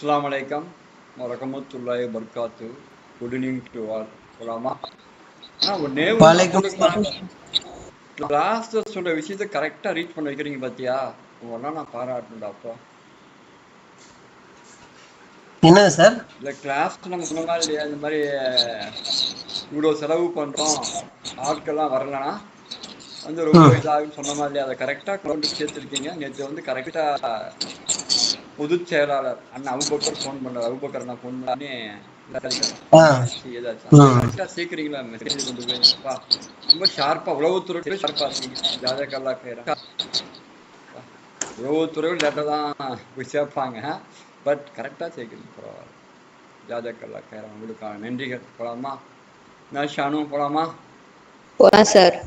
Assalamu alaikum warahmatullahi wabarakatuh. Good evening to all. போலாமா? ஒரு name கிளாஸ்ல சொல்ற விஷயத்தை கரெக்டா ரீச் பண்ண வைக்கிறீங்க பாத்தியா? உங்களெல்லாம் நான் பாராட்டணும்டா அப்பா. என்ன சார்? இல்ல கிளாஸ் நம்ம சொன்னோமா இல்லையா, இந்த மாதிரி இவ்வளவு செலவு பண்றோம், ஆட்கள்லாம் வரலன்னா வந்து ரொம்ப இதாகுன்னு சொன்னோமா இல்லையா, அதை கரெக்டா கொண்டு சேர்த்திருக்கீங்க. நேற்று வந்து கரெக்டா பொதுச் செயலாளர் அண்ணன் அபுபக்கர் ஃபோன் பண்றாரு. அபுபக்கர் நான் ஃபோன் பண்ணி கரெக்டா சேர்க்கிறீங்களா மெசேஜ் கொண்டு போய் அப்பா. ரொம்ப ஷார்ப்பா உளவுத்துறை ஷார்ப்பா இருக்கீங்க. ஜாஜகல்லா கேரா உளவுத்துறையும் லேட்டா தான் போய் சேர்ப்பாங்க, பட் கரெக்டா சேர்க்கிறீங்க, பரவாயில்ல. ஜாஜகல்லா கேரா உங்களுக்கான நன்றிகள். போலாமா? நான் ஷானு போலாமா? போலாம் சார்.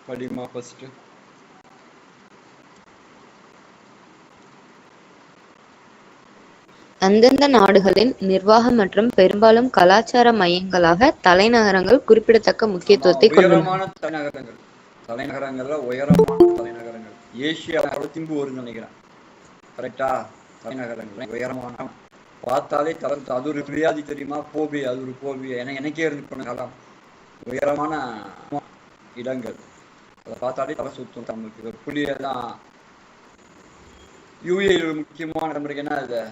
படிமா ஃபர்ஸ்ட். அந்தந்த நாடுகளின் நிர்வாகம் மற்றும் பெரும்பாலும் கலாச்சார மையங்களாக தலைநகரங்கள் குறிப்பிடத்தக்க முக்கியத்துவத்தை கொண்டுள்ளன. தலைநகரங்கள்ல உயரமான தலைநகரங்கள் ஏசியாவோட திம்பு வரும்னு நினைக்கிறேன். கரெக்டா? தலைநகரங்கள் உயரமான பார்த்தாலே அது ஒரு வியாதி தெரியுமா, போபியா. அது ஒரு போபியா. எனக்கே இருந்து போன காலம். உயரமான இடங்கள் அதை பார்த்தாலே தலை சுத்தம். நமக்கு புள்ளியதான். யூஏ முக்கியமான நம்பருக்கு என்ன அது,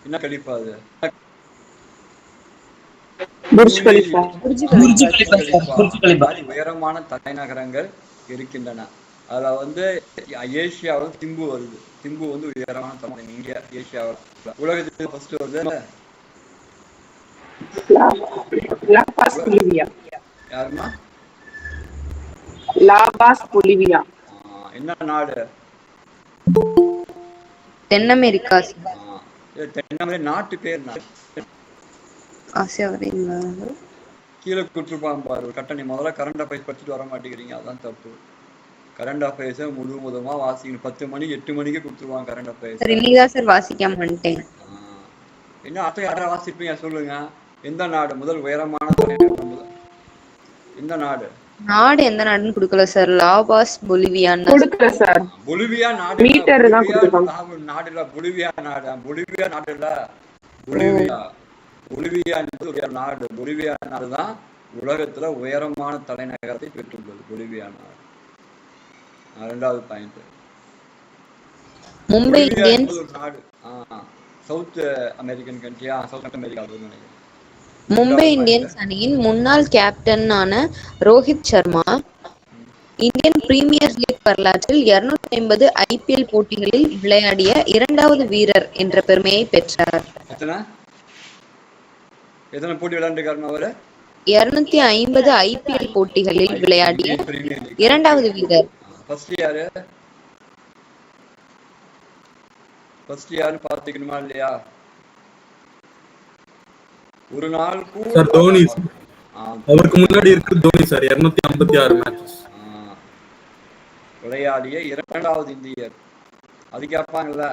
என்ன கலிஃபா அது? உயரமான தலைநகரங்கள் இருக்கின்றன. அதுல வந்து ஏசியாவில் திம்பு வருது. திம்பு வந்து உயரமான தலைநகரம் இந்தியா ஏசியாவில். உலகத்துக்கு ஃபர்ஸ்ட் வருது யாருமா? La Paz Bolivia. என்ன நாடு? தென் அமெரிக்கா. தென் அமெரிக்கா நாட்டு பேர் கீழே கொடுத்துருப்பாங்க பாரு கட்டணி. முதல்ல கரண்ட் அஃபேர்ஸ் படிச்சுட்டு வர மாட்டேங்கிறீங்க, அதான் தப்பு. கரண்ட் அஃபேர்ஸ் முழுவதுமா வாசிக்கணும். 10 மணி 8 மணிக்கு கொடுத்துருவாங்க கரண்ட் அஃபேர்ஸ். இன்னைக்குதான் சார் வாசிக்காம வந்துட்டேன். என்ன அத்தை யாரா வாசிப்பீங்க சொல்லுங்க. எந்த நாடு முதல் உயரமான தலைநகரம்? எந்த நாடு? நாடு எந்த நாடுன்னு கொடுக்கல சார். லாபாஸ் பொலிவியான்னு கொடுக்கல சார். பொலிவியா நாடு மீட்டர் தான் கொடுத்திருக்காங்க. நாடு இல்ல, பொலிவியா நாடு. பொலிவியா நாடு இல்ல, பொலிவியா. பொலிவியா என்பது ஒரு நாடு. பொலிவியா நாடு தான் உலகத்துல உயரமான தலைநகரத்தை பெற்றுள்ளது. பொலிவியா நாடு. ரெண்டாவது பாயிண்ட். மும்பை இந்தியன்ஸ் ஒரு நாடு. சவுத் அமெரிக்கன் கண்ட்ரியா? சவுத் அமெரிக்கா நினைக்கிறேன். மும்பை இந்தியன்ஸ் அணியின் முன்னாள் கேப்டனான Rohit Sharma Indian premier league வரலாற்றில் 250 IPL போட்டிகளில் விளையாடிய இரண்டாவது வீரர் என்ற பெருமையை பெற்றார். எத்தனை போட்டி விளையாண்டுக்காரன் அவரு? 250 IPL போட்டிகளில் விளையாடிய இரண்டாவது வீரர். ஃபர்ஸ்ட் யாரு? ஃபர்ஸ்ட் யாருன்னு பார்த்துக்கணுமா இல்லையா? ஒரு நாள் சார் தோனி. அவருக்கு முன்னாடி இருக்கு தோனி சார். 256 மேட்சஸ் விளையாடிய இரண்டாவது இந்தியர். அது கேட்பாங்கல்ல.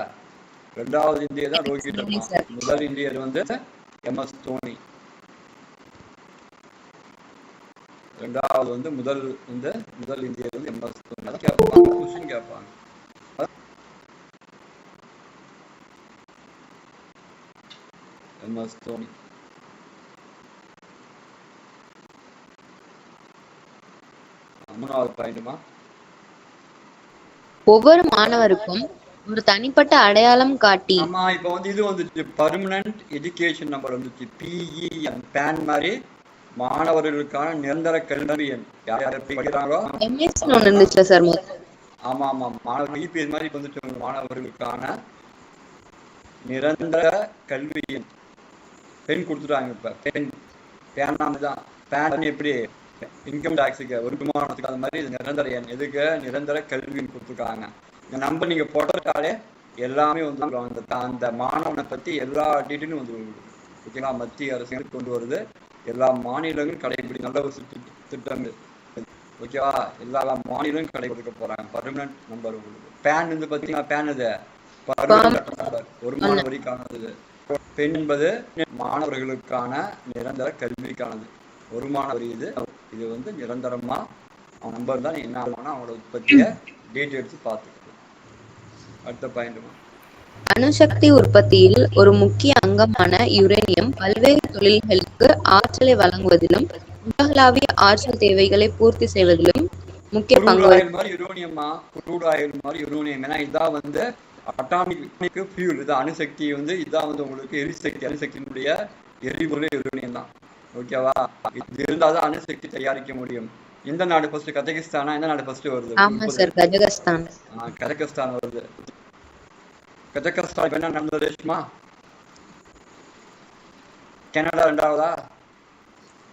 இரண்டாவது இந்தியர் தான் ரோஹித் சர்மா. முதல் இந்தியர் வந்து MS தோனி. இரண்டாவது வந்து முதல் இந்தியர் வந்து MS தோனி. கேட்பாங்க, கொஸ்டின் கேட்பாங்க. MS தோனி. மூணாவது பாயிண்ட்மா. ஒவ்வொரு மாணவருக்கும் ஒரு தனிப்பட்ட அடையாளம் காட்டி. ஆமா, இப்ப வந்து இது வந்துச்சு, பர்மனன்ட் எஜுகேஷன் நம்பர் வந்துச்சு. PEN பேன் மாதிரி மாணவர்களுக்கான நிரந்தர கல்வி எண். யார் யார் படிக்கிறாங்களோ ஆமா ஆமா மாணவர் EPS மாதிரி வந்துட்டு மாணவர்களுக்கான நிரந்தர கல்வி எண் பெண் கொடுத்துட்டாங்க. இப்ப பேனாமதான் பேன் எப்படி இன்கம் டாக்ஸுக்கு வருமானத்துக்கு அது மாதிரி நிரந்தர எண். எதுக்கு? நிரந்தர கல்வின்னு கொடுத்துருக்காங்க. இந்த நம்பர் நீங்க போட்டாலே எல்லாமே வந்து அந்த மாணவனை பத்தி எல்லா டீட்டெயிலும் வந்து ஓகேங்களா. மத்திய அரசு கொண்டு வருது. எல்லா மாநிலங்களும் கடைபிடி நல்ல ஒரு திட்டங்கள் ஓகேவா. எல்லா மாநிலங்களும் கடைபிடிக்க போறாங்க. பர்மனன்ட் நம்பர் உங்களுக்கு. பேன் வந்து பாத்தீங்கன்னா பேன் இது பர்மனன்ட் நம்பர், வருமான வரிக்கானது. பெண் என்பது மாணவர்களுக்கான நிரந்தர கல்விக்கானது. வருமான வரி இது வந்து நிரந்தரமா அவன் நம்பர் தான் என்ன ஆகும்னா அவனோட உற்பத்தியை டேட் எடுத்து பார்த்துக்கணும். அடுத்த பாயிண்ட்மா. அணுசக்தி உற்பத்தியில் ஒரு முக்கிய அங்கமான யுரேனியம் பல்வேறு தொழில்களுக்கு ஆற்றலை வழங்குவதிலும் உலகளாவிய ஆற்றல் தேவைகளை பூர்த்தி செய்வதிலும் முக்கிய பங்கு ஆயில் மாதிரி யுரேனியம்மா, குரூட் ஆயில் மாதிரி யுரேனியம். ஏன்னா இதான் வந்து அட்டாமிக் ஃபியூல், இது அணுசக்தி வந்து இதான் வந்து உங்களுக்கு எரிசக்தி, அணுசக்தியினுடைய எரிபொருள் யுரேனியம் தான். ஓகேவா? இது இருந்தால் தான் அணுசக்தி தயாரிக்க முடியும். எந்த நாடு ஃபர்ஸ்ட்? கஜகிஸ்தானா? எந்த நாடு ஃபர்ஸ்ட் வருது? ஆமா சார், கஜகஸ்தான். கஜகஸ்தான் வருது. கஜகஸ்தான் என்ன நடந்தது ரேஷ்மா? கனடா 2வதா?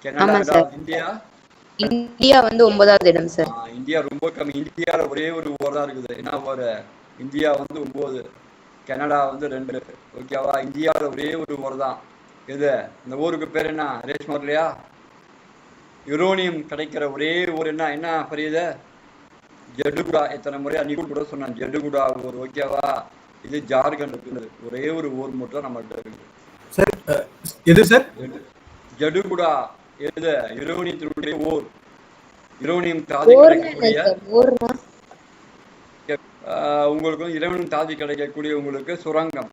கனடா 2வது. இந்தியா வந்து 9வது இடம் சார். இந்தியா ரொம்ப கம்மி. இந்தியால ஒரே ஒரு ஓர் தான் இருக்குது. என்ன ஓர்? இந்தியா வந்து 9, கனடா வந்து 2. ஓகேவா? இந்தியாவில் ஒரே ஒரு ஓர் தான். எது? இந்த ஊருக்கு பேர் என்ன ரேஷ்மா இல்லையா? யுரேனியம் கிடைக்கிற ஒரே ஊர் என்ன என்ன பெரியது? ஜெடுகுடா. எத்தனை முறை அன்னைக்கு கூட சொன்னான், ஜெடுகுடா ஊர். ஓகேவா? இது ஜார்க்கண்ட் இருக்குது. ஒரே ஒரு ஊர் மட்டும் நம்மகிட்ட இருக்குது. சார் எது சார்? ஜெடுகுடா. எது? யுரேனியத்தினுடைய ஊர். யுரேனியம் தாதி கிடைக்கக்கூடிய உங்களுக்கு வந்து யுரேனியம் தாதி கிடைக்கக்கூடிய உங்களுக்கு சுரங்கம்.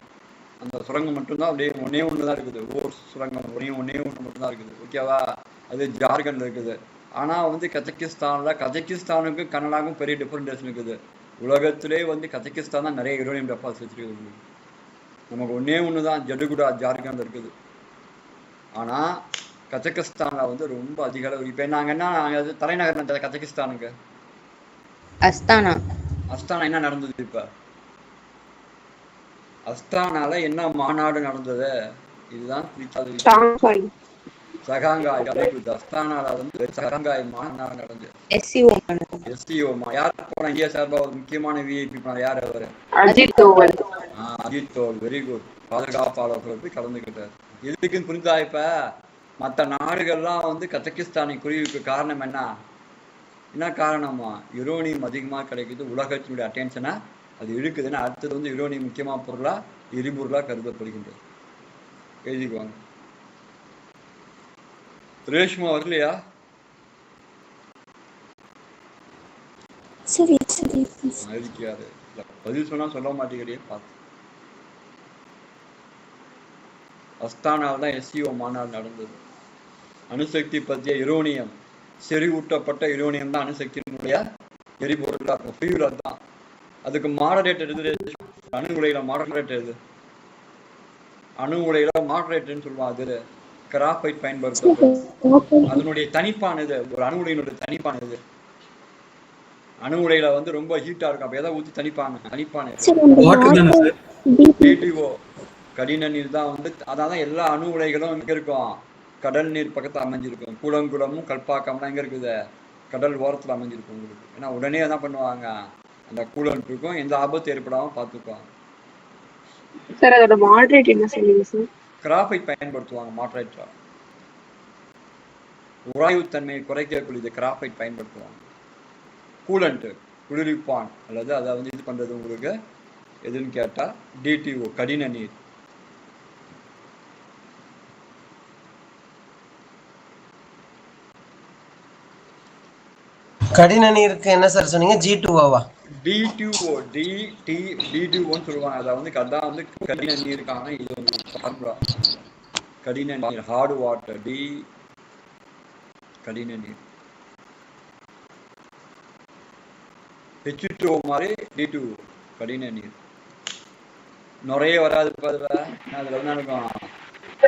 அந்த சுரங்கம் மட்டும்தான் அப்படியே ஒன்னே ஒன்று தான் இருக்குது. ஓர் சுரங்கம் ஒன்னே ஒன்று மட்டும்தான் இருக்குது. ஓகேவா? அது ஜார்க்கண்ட் இருக்குது. ஆனால் வந்து கஜகிஸ்தானுக்கும் கனடாவுக்கும் பெரிய டிஃபரன்டேஷன் இருக்குது. உலகத்திலே வந்து கஜகிஸ்தான் தான் நிறைய யுரேனியம் டெபாசிட் இருக்குது. நமக்கு ஒன்னே ஒன்று தான் ஜெடுகுடா ஜார்க்கண்ட் இருக்குது. ஆனால் கஜகிஸ்தானில் வந்து ரொம்ப அதிக அளவு. இப்போ நாங்கள் என்ன தலைநகர் கஜகிஸ்தானுக்கு? அஸ்தானா. அஸ்தானா என்ன நடந்தது? இப்போ அஸ்தானால என்ன மாநாடு நடந்தது? இதுதான் சகாங்காய். அஸ்தானால வந்து சகாங்காய் மாநாடு நடந்தது. SCO. யார் போனா? இந்தியா சார்பா ஒரு முக்கியமான விஐபி யார் அவர்? அஜித் தோவல். Very good. பாதுகாப்பாளர்கள் போய் கலந்துக்கிட்டார். எதுக்குன்னு புரிஞ்சா? இப்ப மற்ற நாடுகள்லாம் வந்து கஜகிஸ்தானை குறிவுக்கு காரணம் என்ன காரணமா? யுரேனியம் அதிகமாக கிடைக்குது, உலகத்தினுடைய அட்டென்ஷனை அது இழுக்குதுன்னா அடுத்தது வந்து யுரேனியம் முக்கியமான பொருளா எரிபொருளா கருதப்படுகின்றது. எழுதிக்குவாங்க. ரேஷ்மா வரலையா? இருக்காரு. பதில் சொன்னா சொல்ல மாட்டேங்கிறே. பார்த்து அஸ்தானாவில் தான் SCO மாநாடு நடந்தது. அணுசக்தி பற்றிய யுரேனியம், செறிவூட்டப்பட்ட யுரேனியம் தான் அணுசக்தியினுடைய எரிபொருளா இருக்கும். ஃபியூல் தான். அதுக்கு மாடரேட் எது? அணு உலையில மாடரேட் எது? அணு உலையில மாடரேட்னு சொல்லுவாங்க. அது கிராஃபைட் பயன்படுத்தப்படும். அதனுடைய தனிப்பானது, ஒரு அணு உலையினுடைய தனிப்பானது. அணு உலையில வந்து ரொம்ப ஹீட்டா இருக்கும். அப்ப எதை ஊற்றி தனிப்பான DTO கடின நீர் தான் வந்து. அதான் எல்லா அணு உலைகளும் எங்க இருக்கும்? கடல் நீர் பக்கத்துல அமைஞ்சிருக்கும். கூடங்குளமும் கல்பாக்கம்லாம் எங்க இருக்குது? கடல் ஓரத்துல அமைஞ்சிருக்கும் உங்களுக்கு. ஏன்னா உடனே என்ன பண்ணுவாங்க? அந்த கூலண்ட் இருக்கும், எந்த ஆபத்து ஏற்படாம பார்த்துக்குவாங்க. சார் அதோட மாடரேட் என்ன சொல்லுங்க சார்? கிராஃபைட் பயன்படுத்துவாங்க. மாடரேட்டா உராய்வுத்தன்மையை குறைக்கக்கூடியது கிராஃபைட் பயன்படுத்துவாங்க. கூலண்ட் குளிர்விப்பான் அல்லது அதை வந்து இது பண்றது உங்களுக்கு எதுன்னு கேட்டா DTO கடின நீர். கடின நீருக்கு என்ன சார் சொன்னீங்க? G2O-வா? DTOன்னு சொல்லுவாங்க. அதை வந்து அதான் வந்து கடின நீருக்கான இது வந்து ஃபார்முலா. கடின நீர், ஹார்டு வாட்டர். கடின நீர். H2O மாதிரி D2O கடின நீர். நிறைய வராது. அதுல என்ன இருக்கும்?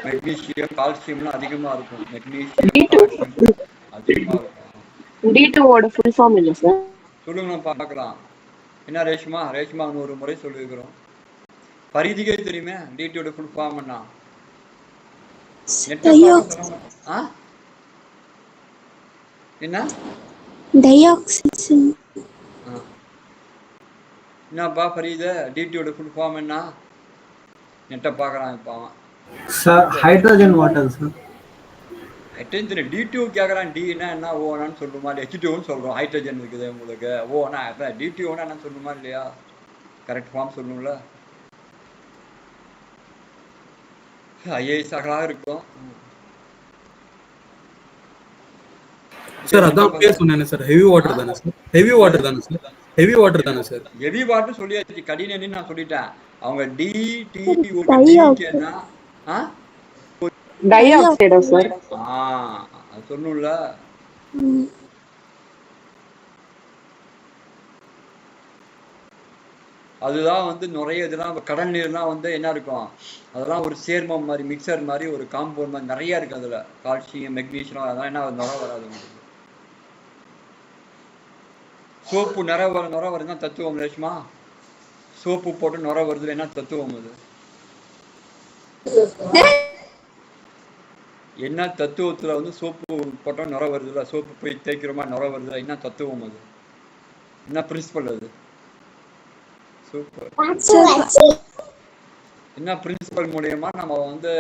மெக்னீசியம், கால்சியம்லாம் அதிகமா இருக்கும். மெக்னீசியம் அதிகமா இருக்கும். D2ஓட ஃபுல் ஃபார்ம் என்ன சார்? சொல்லுங்க பார்க்கலாம். என்ன ரேஷ்மா ஒரு முறை சொல்லியிருக்கிறோம். பரிதிகை தெரியுமே? DTOட ஃபுல் ஃபார்ம் என்ன? என்ன? டயாக்சின். என்னப்பா பரியுது? DTOட ஃபுல் ஃபார்ம் என்ன? நெட்ட பார்க்கறான் இப்போ sir. Hydrogen water sir. Hydrogen. DTO கேட்குறான். D-னா என்ன, ஓனான்னு சொல்லுமா? H2Oன்னு சொல்கிறோம். ஹைட்ரஜன் இருக்குது உங்களுக்கு. ஓனா இப்போ DTOன்னா என்ன சொல்லுமா இல்லையா? கரெக்ட் ஃபார்ம் சொல்லணும்ல. IAS இருக்கும். சார் அதான் பேர் சொன்னேன் சார், ஹெவி வாட்டர் தானே சார்? ஹெவி வாட்டர் தானே சார்? ஹெவி வாட்டர் தானே சார்? ஹெவி வாட்டர் சொல்லியாச்சு, கடின நீர் நான் சொல்லிட்டேன். அவங்க DTOன்னா டை ஆக்சைடா சார்? அது சொல்லணும்ல. அதுதான் வந்து நுரைய இதெல்லாம் கடல் நீர்லாம் வந்து என்ன இருக்கும், அதெல்லாம் ஒரு சேர்மம் மாதிரி, மிக்சர் மாதிரி, ஒரு காம்பவுண்ட் மாதிரி நிறைய இருக்கு. அதுல கால்சியம், மெக்னீசியம், அதெல்லாம் என்ன நுரை வராது உங்களுக்கு. சோப்பு நுரை வருதுன்னா தத்துவம் ரேஷ்மா. சோப்பு போட்டு நுரை வருது, என்ன தத்துவம் அது? என்ன தத்துவத்துல வந்து சோப்பு போட்டா நுரை வருதுல்ல, சோப்பு போய் தேய்க்கிறோமா நுரை வருதுல, என்ன தத்துவம் அது? என்ன பிரின்சிபல் அது? சூப்பர். என்ன பிரின்சிபல் மூலியமா நம்ம வந்து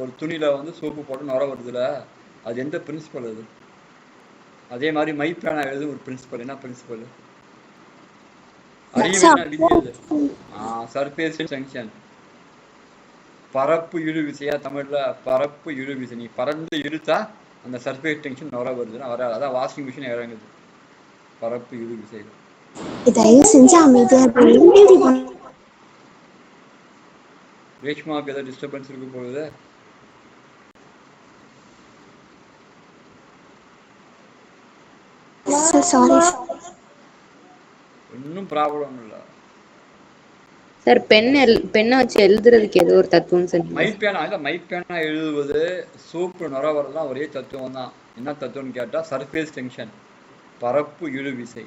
ஒரு துணியில வந்து சோப்பு போட்டு நுரை வருதுல, அது எந்த பிரின்சிபல் அது? அதே மாதிரி மைப்பேனா எழுது ஒரு பிரின்சிபல். என்ன பிரின்சிபல்? அறிவு என்ன விதி அது? சர்ஃபேஸ் டென்ஷன், பரப்பு இழு விசையா தமிழ்ல, பரப்பு இழு விசை. நீ பறந்து இழுத்தா அந்த சர்ஃபேஸ் டென்ஷன் நுரை வருதுன்னா வராது. அதான் வாஷிங் மிஷின் இறங்குது, பரப்பு இழு விசை. ரேஷ்மாவுக்கு ஏதாவது டிஸ்டர்பன்ஸ் இருக்கு போகுது? ஒன்னும் ப்ராப்ளம் இல்ல சார். பெண்ணை வச்சு எழுதுறதுக்கு ஏதோ ஒரு தத்துவம் சார். மைப்பேனா எழுதுவது, சோப்பு நுரை வரலாம் ஒரே தத்துவம் தான். என்ன தத்துவம்னு கேட்டா சர்ஃபேஸ் டென்ஷன், பரப்பு இழு விசை.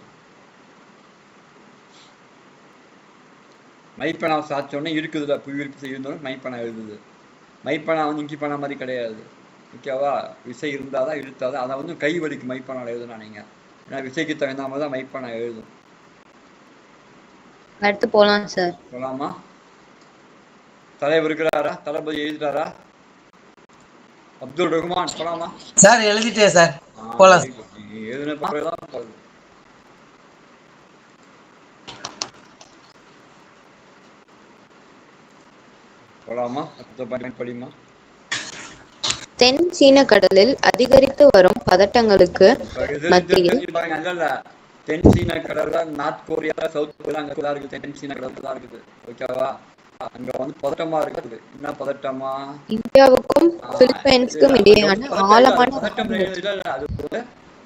மைப்பேனா சாச்சோடனே இருக்குதுல, புவியீர்ப்பு இருந்தோன்னு மைப்பேனா எழுதுது. மைப்பேனா வந்து இங்கி பேனா மாதிரி கிடையாது, ஓகேவா? விசை இருந்தாதான் இழுத்தாதான். அதை வந்து கை வலிக்கு மைப்பேனா எழுதுனா நீங்க, ஏன்னா விசைக்கு தகுந்த மாதிரி தான் மைப்பேனா எழுதும். அடுத்து போலாம் சார். போலாமா? தலைவர் இருக்கிறாரா? தளபதி எழுதிட்டாரா? அப்துல் ரஹ்மான் போலாமா சார்? எழுதிட்டேன் சார், போலாம். எழுதுன போகுது. போலாமா? படிமா. தென் சீன கடலில் அதிகரித்து வரும் பதட்டங்களுக்கு மத்தியில் தென் சீன கடல்ல நார்த் கொரியா, சவுத் கொரியா அங்க இருக்கு. தென் சீன கடல் தான் இருக்குது, ஓகேவா? அங்க வந்து பதட்டமா இருக்குது. என்ன பதட்டமா? இந்தியாவுக்கும் பிலிப்பைன்ஸுக்கும் இடையேயான ஆழமான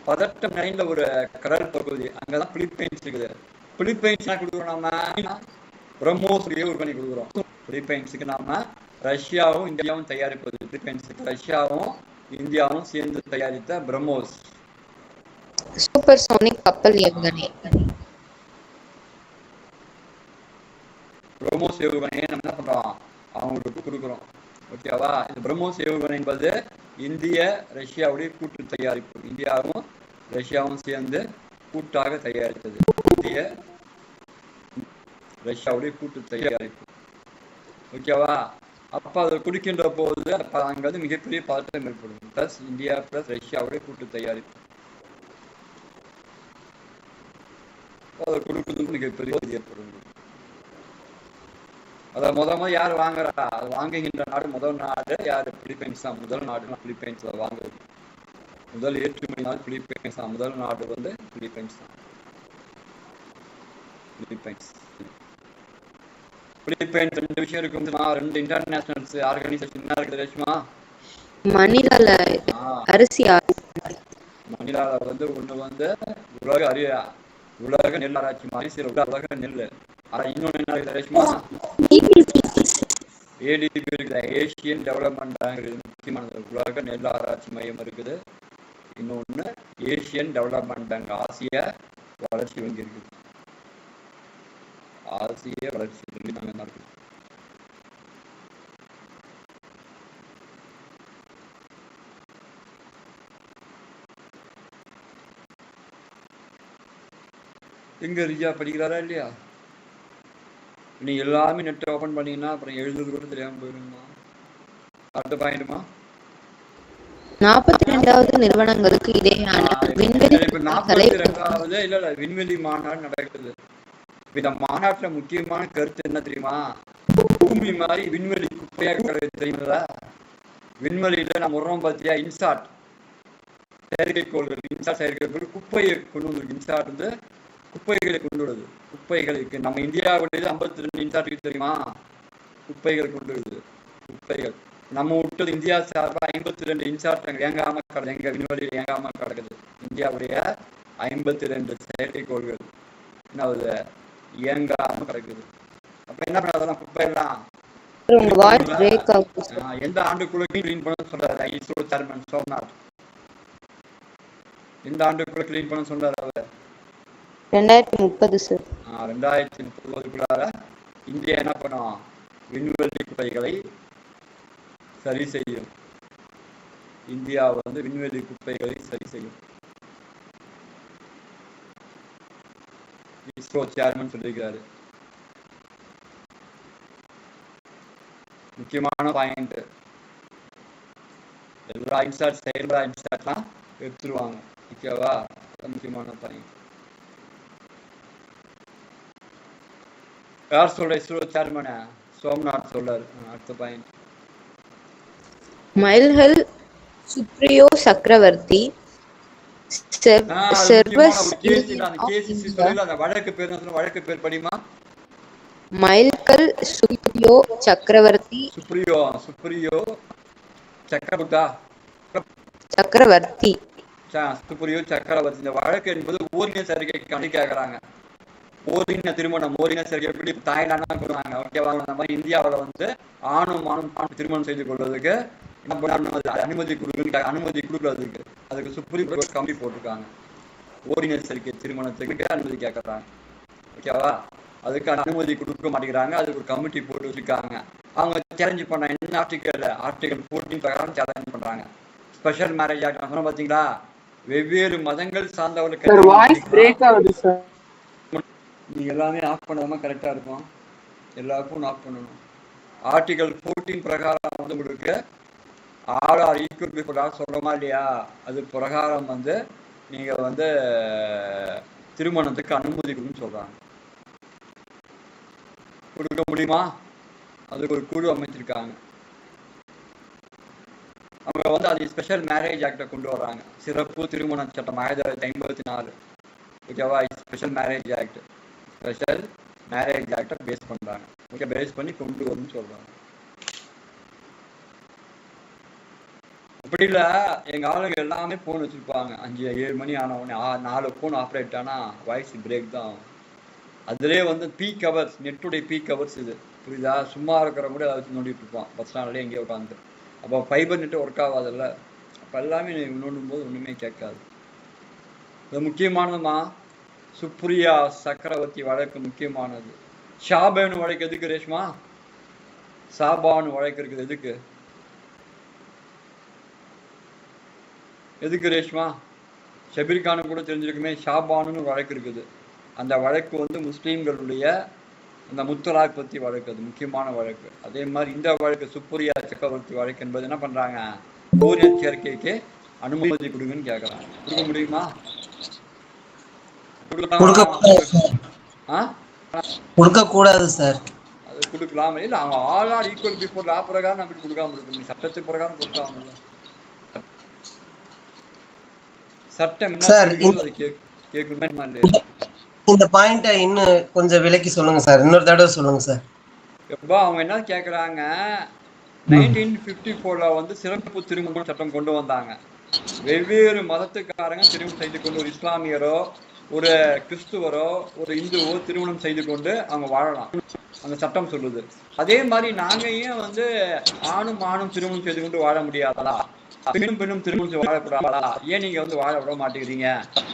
பதட்டம் நிறைந்த ஒரு கடல் பகுதி. அங்கதான் பிலிப்பைன்ஸ் இருக்குது. பிலிப்பைன்ஸ் கொடுக்குறோம் நாம, பிரம்மோஸ் ஏவுகணை கொடுக்குறோம். பிலிப்பைன்ஸுக்கு நாம ரஷ்யாவும் இந்தியாவும் தயாரிப்பது. பிலிப்பைன்ஸுக்கு ரஷ்யாவும் இந்தியாவும் சேர்ந்து தயாரித்த பிரம்மோஸ் சூப்பர்சோனிக் கப்பல் ஏவுகணை. பிரம்மோஸ் ஏவுகணையை நம்ம என்ன பண்றோம், அவங்களுக்கு கொடுக்குறோம், ஓகேவா? இந்த பிரம்மோஸ் ஏவுகணை என்பது இந்திய ரஷ்யாவுடைய கூட்டு தயாரிப்பு. இந்தியாவும் ரஷ்யாவும் சேர்ந்து கூட்டாக தயாரித்தது. இந்திய ரஷ்யாவுடைய கூட்டு தயாரிப்பு, ஓகேவா? அப்ப அதை குடிக்கின்ற போது அங்க வந்து மிகப்பெரிய பதட்டம் ஏற்படும். பிளஸ் இந்தியா பிளஸ் ரஷ்யாவுடைய கூட்டு தயாரிப்பு, அதை கொடுக்குறது மிகப்பெரிய ஏற்படும். அதை முதல் யார் வாங்குறா? அது வாங்குகின்ற நாடு, முதல் நாடு யாரு? பிலிப்பைன்ஸ் தான். முதல் நாடு பிலிப்பைன்ஸ் வாங்குறது. முதல் ஏற்றுமதி நாடு பிலிப்பைன்ஸ் தான். முதல் நாடு வந்து பிலிப்பைன்ஸ் தான். பிலிப்பைன்ஸ் ரெண்டு விஷயம் இருக்கும். ரெண்டு இன்டர்நேஷனல் ஆர்கனைசேஷன் என்ன இருக்குது ரேஷ்மா? மணிலால அரிசி, மணிலால வந்து ஒண்ணு வந்து உலக நெல் ஆராய்ச்சி மாதிரி, உலக நெல். இன்னொன்னு என்ன இருக்குது ரேஷ்மா? ADB இருக்குது, ஏசியன் டெவலப்மெண்ட் பேங்க் இருக்குது. முக்கியமானது உலக நெல் ஆராய்ச்சி மையம் இருக்குது. இன்னொன்னு ஏசியன் டெவலப்மெண்ட் பேங்க், ஆசிய வளர்ச்சி வங்கி இருக்குது. ஆசிய வளர்ச்சி வங்கி நாங்க இருக்குது. எங்க ரியா படிக்கிறாரா இல்லையா? நீங்க எல்லாமே நெட் ஓபன் பண்ணீங்கன்னா அப்புறம் எழுதுறது கூட தெரியாம போயிருமா? அடுத்த பாயிண்ட்மா, 42வது நிறுவனங்களுக்கு இடையேயான விண்வெளி 42வது இல்ல விண்வெளி மாநாடு நடக்குது. இந்த மாநாட்டுல முக்கியமான கருத்து என்ன தெரியுமா? பூமி மாதிரி விண்வெளி குப்பையா கிடக்கு தெரியுங்களா? விண்வெளியில நம்ம உரம் பார்த்தியா? இன்சாட் செயற்கைக்கோள்கள் இன்சாட் செயற்கைக்கோள் குப்பையை கொண்டு வந்து இன்சாட் வந்து குப்பைகளை கொண்டு வருது. குப்பைகளுக்கு நம்ம இந்தியாவுடைய 52 இன்சாட் தெரியுமா? குப்பைகள் கொண்டு வருது. குப்பைகள் நம்ம விட்டது இந்தியா சார்பாக 52 இன்சாட் இயங்காம கிடக்குது. எங்க விண்வெளியில் இயங்காம கிடக்குது. இந்தியாவுடைய 52 செயற்கைக்கோள்கள் என்ன இயங்காம கிடக்குது. அப்ப என்ன பண்ணாதான் குப்பை எல்லாம் உங்க வாய்ஸ் பிரேக் ஆகுது சார். எந்த ஆண்டுக்குள்ள கிளீன் பண்ண சொல்றாரு இஸ்ரோ சேர்மன் சோம்நாத்? எந்த ஆண்டுக்குள்ள கிளீன் பண்ண சொல்றாரு அவர்? 2030 சார். 2030 இந்தியா என்ன பண்ணும்? விண்வெளி குப்பைகளை சரி செய்யும். இந்தியா வந்து விண்வெளி குப்பைகளை சரி செய்யும். இஸ்ரோ சேர்மன் சொல்லியிருக்காரு. முக்கியமான பாயிண்ட். எல்லா இன்சாட் செயல்பட இன்சாட்லாம் எடுத்துருவாங்க. ஓகேவா? முக்கியமான பாயிண்ட். யார் சொல்ற? இஸ்ரோ சேர்மன் சோம்நாத் சொல்றாரு. அடுத்த பாயிண்ட். மயில்கல் சுப்ரியோ சக்கரவர்த்தி வழக்கு பேர் படிமா? மயில்கல் சுப்ரியோ சக்கரவர்த்தி சுப்ரியோ சக்கரவர்த்தி சுப்ரியோ சக்கரவர்த்தி. இந்த வழக்கு என்பது ஓரின சேர்க்கை கேட்கறாங்க. ஓரின திருமணம், ஓரின சேர்க்கை எப்படி தாய்லாந்து கொடுறாங்க. ஓகேவா? அந்த மாதிரி இந்தியாவில் வந்து ஆணும் திருமணம் செய்து கொள்வதற்கு அனுமதி கொடுக்கறதுக்கு அதுக்கு சுப்ரீம் கோர்ட் கமிட்டி போட்டிருக்காங்க. ஓரின சேர்க்கை திருமணத்துக்கு அனுமதி கேட்கறாங்க. ஓகேவா? அதுக்கு அனுமதி கொடுக்க மாட்டேங்கிறாங்க. அதுக்கு ஒரு கமிட்டி போட்டு வச்சிருக்காங்க. அவங்க சேலஞ்சு பண்றாங்க. என்ன ஆர்டிகல் 14 பிரகாரம் சேலஞ்ச் பண்றாங்க. ஸ்பெஷல் மேரேஜ் ஆக்ட் சொன்ன பாத்தீங்களா? வெவ்வேறு மதங்கள் சார்ந்தவர்களுக்கு நீங்க எல்லாமே ஆஃப் பண்ணாம கரெக்டா இருக்கும். எல்லாருக்கும் ஆஃப் பண்ணணும். ஆர்டிகல் 14 பிரகாரம் வந்து உங்களுக்கு ஆர்ஆர் ஈக்குவல் பிஃபோர் சொல்றோமா இல்லையா? அது பிரகாரம் வந்து நீங்க வந்து திருமணத்துக்கு அனுமதி கொடுன்னு சொல்றாங்க. கொடுக்க முடியுமா? அதுக்கு ஒரு குழு அமைச்சிருக்காங்க. அவங்க வந்து அது ஸ்பெஷல் மேரேஜ் ஆக்டை கொண்டு வர்றாங்க. சிறப்பு திருமண சட்டம் 1954. ஓகேவா? ஸ்பெஷல் மேரேஜ் ஆக்ட் பேஸ் பண்றாங்க. ஓகே, பேஸ் பண்ணி கொண்டு வரும்னு சொல்றாங்க. அப்படி இல்ல, எங்க ஆளுங்க எல்லாமே போன் வச்சிருப்பாங்க. 5-7 மணி ஆன உடனே 4 போன் ஆப்ரேட் ஆனா வாய்ஸ் பிரேக் தான் ஆகும். அதுலேயே வந்து பீக் ஹவர்ஸ், நெட்டுடைய பீக் ஹவர்ஸ் இது. புரியுதா? சும்மா இருக்கிற கூட அதை வச்சு நோண்டிட்டு இருப்பான் பஸ் ஸ்டாண்ட்லேயே எங்கேயோ உட்காந்து. அப்போ ஃபைபர் நெட்டு ஒர்க் ஆகாதுல்ல. அப்போ எல்லாமே நோண்டும் போது ஒன்றுமே கேட்காது. இது முக்கியமானதுமா. சுப்ரியா சக்கரவர்த்தி வழக்கு முக்கியமானது. ஷாபானு வழக்கு எதுக்கு ரேஷ்மா? சாபானு வழக்கு இருக்குது எதுக்கு ரேஷ்மா? ஷபீர் கானு கூட தெரிஞ்சிருக்குமே. ஷாபானு வழக்கு இருக்குது. அந்த வழக்கு வந்து முஸ்லீம்களுடைய அந்த முத்தலாக் பற்றி வழக்கு. அது முக்கியமான வழக்கு. அதே மாதிரி இந்த வழக்கு சுப்ரியா சக்கரவர்த்தி வழக்கு என்பது என்ன பண்றாங்க? ஓரின சேர்க்கைக்கு அனுமதி கொடுங்கன்னு கேட்கறாங்க. கொடுக்க முடியுமா? கொடுக்க கூடாது சார். அது கொடுக்கலாம். இல்ல, அவங்க ஆல் ஈக்குவல் பிஃபோர் லா பிரகாரம் அப்படி கொடுக்காம இருக்கு. சட்டத்து பிரகாரம் கொடுக்காம இல்லை. சட்டம் இந்த பாயிண்ட இன்னும் கொஞ்சம் விளக்கி சொல்லுங்க சார். இன்னொரு தடவை சொல்லுங்க சார். அவங்க என்ன கேக்குறாங்க? 1954 வந்து சிறப்பு திருமண சட்டம் கொண்டு வந்தாங்க. வெவ்வேறு மதத்துக்காரங்க திருமணம் செய்து கொண்டு, ஒரு இஸ்லாமியரோ ஒரு கிறிஸ்துவரோ ஒரு இந்துவோ திருமணம் செய்து கொண்டு அவங்க வாழலாம். அந்த சட்டம் சொல்லுது. அதே மாதிரி நாங்க ஏன் வந்து ஆணும் திருமணம் செய்து கொண்டு வாழ முடியாதா? பெண்ணும் திருமணம் வாழக்கூடாதா? ஏன் நீங்க வந்து வாழ விட மாட்டேங்கிறீங்க?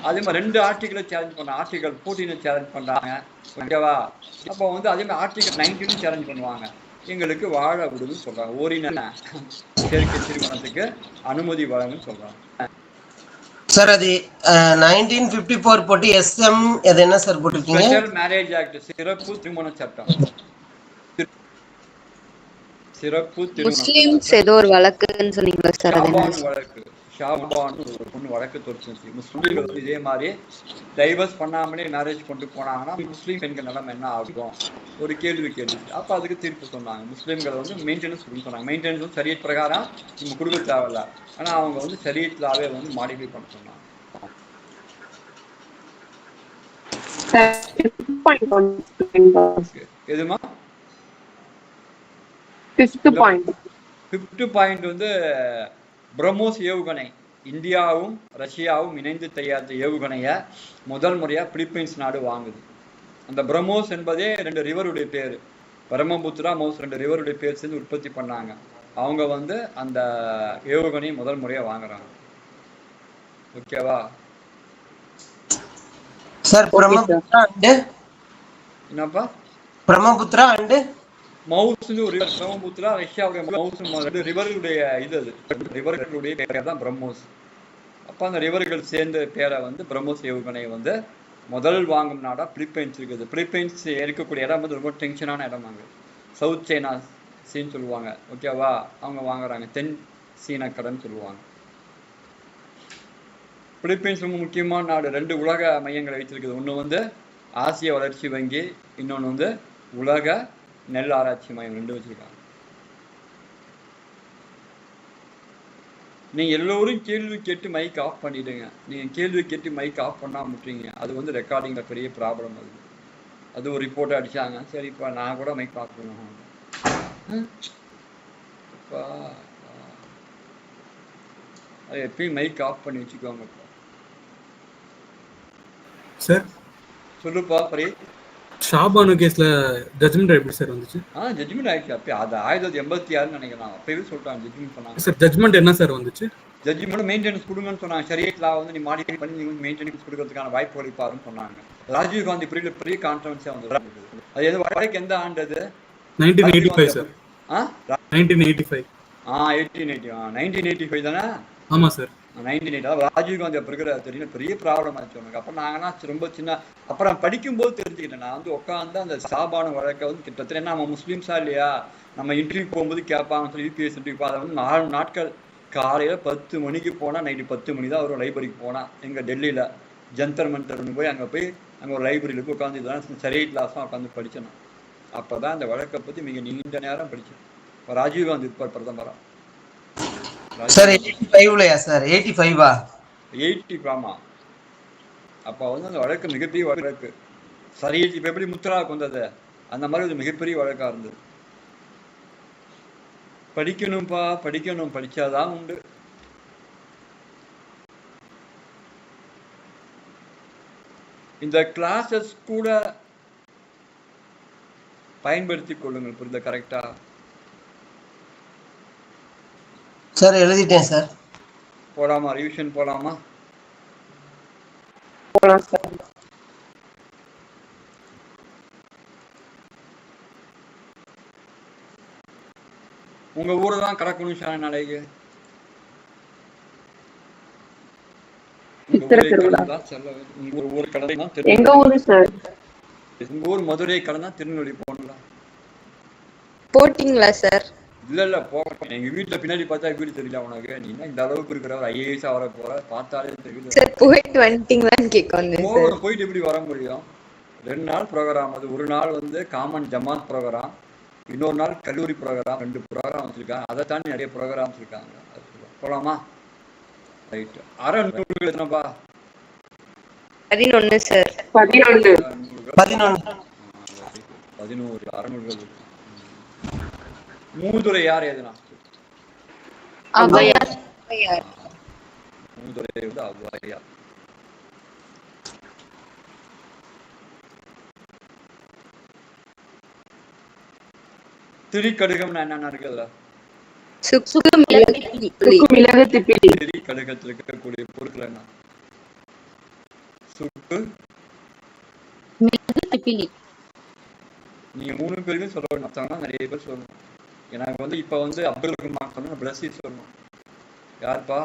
அதே மாதிரி 2 ஆர்டிகளை சேலஞ்ச் பண்ண. ஆர்டிகல் 14 சேலஞ்ச் பண்றாங்க. ஓகேவா? அப்போ வந்து அதே மாதிரி ஆர்டிகல் 19 சேலஞ்ச் பண்ணுவாங்க. எங்களுக்கு வாழ விடுன்னு சொல்றாங்க. ஓரின சேர்க்கை திருமணத்துக்கு அனுமதி வழங்குன்னு சொல்றாங்க. சார் அது 1954 போட்டு SM அது என்ன சார் போட்டுருக்கீங்க? ஸ்பெஷல் மேரேஜ் ஆக்ட், சிறப்பு திருமண சட்டம். முஸ்லிம்ஸ் ஏதோ ஒரு வழக்குன்னு சொன்னீங்க சார். ஷாபானு வழக்கு. ஷாபான்னு ஒரு பொண்ணு வழக்கு தொடுத்துச்சு. முஸ்லீம்கள் வந்து இதே மாதிரி டைவர்ஸ் பண்ணாமலே மேரேஜ் கொண்டு போனாங்கன்னா முஸ்லீம் பெண்கள் நிலைமை என்ன ஆகும் ஒரு கேள்வி கேட்டுச்சு. அப்போ அதுக்கு தீர்ப்பு சொன்னாங்க. முஸ்லீம்களை வந்து மெயின்டெனன்ஸ் கொடுக்க சொன்னாங்க. மெயின்டெனன்ஸ் வந்து சரியத் பிரகாரம் நம்ம கொடுக்க தேவையில்ல, ஆனால் அவங்க வந்து சரியத்லாவே வந்து மாடிஃபை பண்ண சொன்னாங்க. எதுமா ஃபிஃப்த் பாயிண்ட் வந்து பிரம்மோஸ் ஏவுகணை இந்தியாவும் ரஷ்யாவும் இணைந்து தயாரித்த ஏவுகணையை முதல் முறையாக பிலிப்பைன்ஸ் நாடு வாங்குது. அந்த பிரம்மோஸ் என்பதே 2 ரிவருடைய பேர், பிரம்மபுத்திரா மோஸ் 2 ரிவருடைய பேர் சேர்ந்து உற்பத்தி பண்ணாங்க. அவங்க வந்து அந்த ஏவுகணையை முதல் முறையாக வாங்குறாங்க. ஓகேவா சார்? என்னப்பா பிரம்மபுத்திரா அண்ட் மவுஸ் ஒரு பிரம்மபுத்திரா ரஷ்யாவுடைய மவுஸ் 2 ரிவர்களுடைய இது, அது ரிவர்களுடைய பேர் தான் பிரம்மோஸ். அப்போ அந்த ரிவர்கள் சேர்ந்த பேரை வந்து பிரம்மோஸ் ஏவுகணையை வந்து முதல் வாங்கும் நாடா பிலிப்பைன்ஸ் இருக்குது. பிலிப்பைன்ஸ் இருக்கக்கூடிய இடம் வந்து ரொம்ப டென்ஷனான இடம். அங்கே சவுத் சைனா சீன்னு சொல்லுவாங்க. ஓகேவா, அவங்க வாங்குறாங்க, தென் சீன கடன்னு சொல்லுவாங்க. பிலிப்பைன்ஸ் ரொம்ப முக்கியமான நாடு. 2 உலக மையங்களை வைத்திருக்குது. ஒன்று வந்து ஆசிய வளர்ச்சி வங்கி, இன்னொன்று வந்து உலக நெல் ஆராய்ச்சி மையம், 2 வச்சிருக்காங்க. நீங்கள் எல்லோரும் கேள்வி கேட்டு மைக் ஆஃப் பண்ணிவிடுங்க. நீங்கள் கேள்வி கேட்டு மைக் ஆஃப் பண்ணாமல் விட்டுறீங்க, அது வந்து ரெக்கார்டிங்கில் பெரிய ப்ராப்ளம். அது ஒரு ரிப்போர்ட்டை அடித்தாங்க. சரிப்பா, நான் கூட மைக் ஆஃப் பண்ணுவேன். அது எப்பயும் மைக் ஆஃப் பண்ணி வச்சுக்கோங்க. சார் சொல்லுப்பா பரி. ஷாபானு கேஸ்ல ஜட்ஜ்மெண்ட் எப்படி சார் வந்துச்சு? ஜட்ஜ்மெண்ட் ஆயிடுச்சு. அப்போ அது 1986 நினைக்கிறேன். அப்பவே சொல்லிட்டாங்க, ஜட்ஜ்மெண்ட் பண்ணாங்க. சார் ஜட்ஜ்மெண்ட் என்ன சார் வந்துச்சு? ஜட்ஜ்மெண்ட் மெயின்டெனன்ஸ் கொடுங்கன்னு சொன்னாங்க. ஷரியத் லா வந்து நீ மாடிஃபை பண்ணி நீங்க மெயின்டெனன்ஸ் கொடுக்கறதுக்கான வாய்ப்புகளை பாருன்னு சொன்னாங்க. ராஜீவ் காந்தி பீரியட்ல பெரிய கான்ஃபரன்ஸா வந்து அது எது வரைக்கும் எந்த ஆண்டு அது? 1985 சார். 1985. 1985 தானே? ஆமா சார், 1980. ராஜீவ் காந்தி அப்போ இருக்கிற தெரியல, பெரிய ப்ராப்ளம் ஆச்சு உனக்கு. அப்போ நாங்கன்னா ரொம்ப சின்ன, அப்புறம் படிக்கும்போது தெரிஞ்சுக்கிட்டேன். நான் வந்து உட்காந்து அந்த சாபான வழக்கை வந்து கிட்டத்தட்ட என்ன நம்ம முஸ்லீம்ஸா இல்லையா, நம்ம இன்டர்வியூ போகும்போது கேட்பாங்கன்னு சொல்லி யூபிஎஸ் இன்டர்வியூ அதை வந்து 4 நாட்கள் காலையில் 10 மணிக்கு போனால் நைட்டு 10 மணி தான் ஒரு லைப்ரரிக்கு போனால் எங்கள் டெல்லியில் ஜந்தர் மந்தர்னு போய் அங்கே ஒரு லைப்ரரியில் போய் உட்காந்து இதெல்லாம் சரியத் லாஸ் தான் உட்காந்து படித்தேன். அப்போ தான் அந்த வழக்கை பற்றி மிக நீண்ட நேரம் படித்தேன். இப்போ ராஜீவ் காந்தி இருப்பார் பிரதமரா சார்? 85லயா சார்? 85வா? 80 ஆமா. அப்போ வந்து அந்த வழக்கு மிகப்பெரிய வழக்கு. சரியத் இப்போ எப்படி முத்ராவுக்கு வந்தது அந்த மாதிரி ஒரு மிகப்பெரிய வழக்காக இருந்தது. படிக்கணும்ப்பா, படிக்கணும், படிச்சாதான் உண்டு. இந்த கிளாஸஸ் கூட பயன்படுத்திக் கொள்ளுங்கள். புரியுதா? கரெக்டா சார்? எழுதிட்டேன் சார். போலாமா? ரிவிஷன் போலாமா? போலாம் சார். உங்க ஊரை தான் கடக்கணும் ஷான நாளைக்கு. எங்க ஊரு சார்? உங்க ஊர் மதுரை கடந்தா திருநெல்வேலி போகணும்ல. போட்டிங்களா சார்? இல்ல போக. எங்க வீட்டுல பின்னாடி பார்த்தா வீடு தெரியல உனக்கு. நீ இந்த அளவுக்கு இருக்கிற ஒரு ஐஏஎஸ் வர போற, பார்த்தாலே தெரியல. சார் போயிட்டு வந்துட்டீங்களான்னு கேட்க வந்தேன் சார். போயிட்டு எப்படி வர முடியும்? 2 நாள் ப்ரோக்ராம். அது ஒரு நாள் வந்து காமன் ஜமாத் ப்ரோக்ராம், இன்னொரு நாள் கல்லூரி ப்ரோக்ராம். 2 ப்ரோக்ராம் வச்சிருக்காங்க. அதை தாண்டி நிறைய ப்ரோக்ராம்ஸ் இருக்காங்க. போலாமா? ரைட். அறநூல்கள் எத்தனைப்பா? 11 சார். 11 அறநூல்கள். மூதுரை யார் எதுனா? அவ்வையார். மூதுரை வந்து அவ்வையார். திரிகடுகம்னா என்னென்ன இருக்குதுல? சுக்கு மிளகு திப்பிலி. திரிகடுகத்தில் இருக்கக்கூடிய பொருட்கள் என்ன? சுக்கு மிளகு திப்பிலி. நீங்க 3 பேருக்கும் சொல்லணும். மற்றவங்க நிறைய பேர் சொல்லணும். எனக்கு வந்து இப்ப வந்து அப்துல் ரஹ்மான் சொன்னா பிளஸி சொல்லணும். யாருப்பா?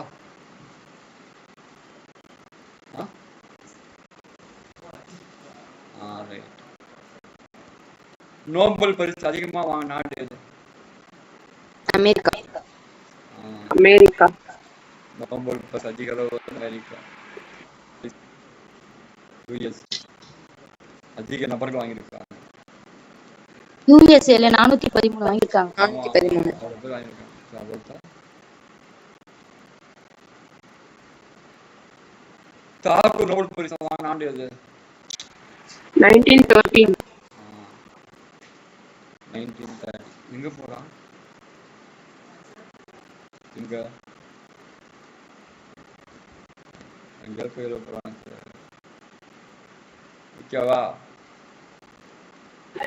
நோபல் பரிசு அதிகமா வாங்க நாடு எது? அமெரிக்கா. நோபல் பரிசு அதிக அளவு அமெரிக்கா, யுஎஸ் அதிக நபர்கள் வாங்கியிருக்காங்க. யூஎஸ்ஏல 413 வாங்கியிருக்காங்க. 413. அவ்வளவு பேர் வாங்கியிருக்காங்க. அவ்வளவுதான். தாகூர் நோபல் பரிசு வாங்கின ஆண்டு எது? 1913. 1930. எங்க போறான்? எங்க போயிட போறான்? ஓகேவா?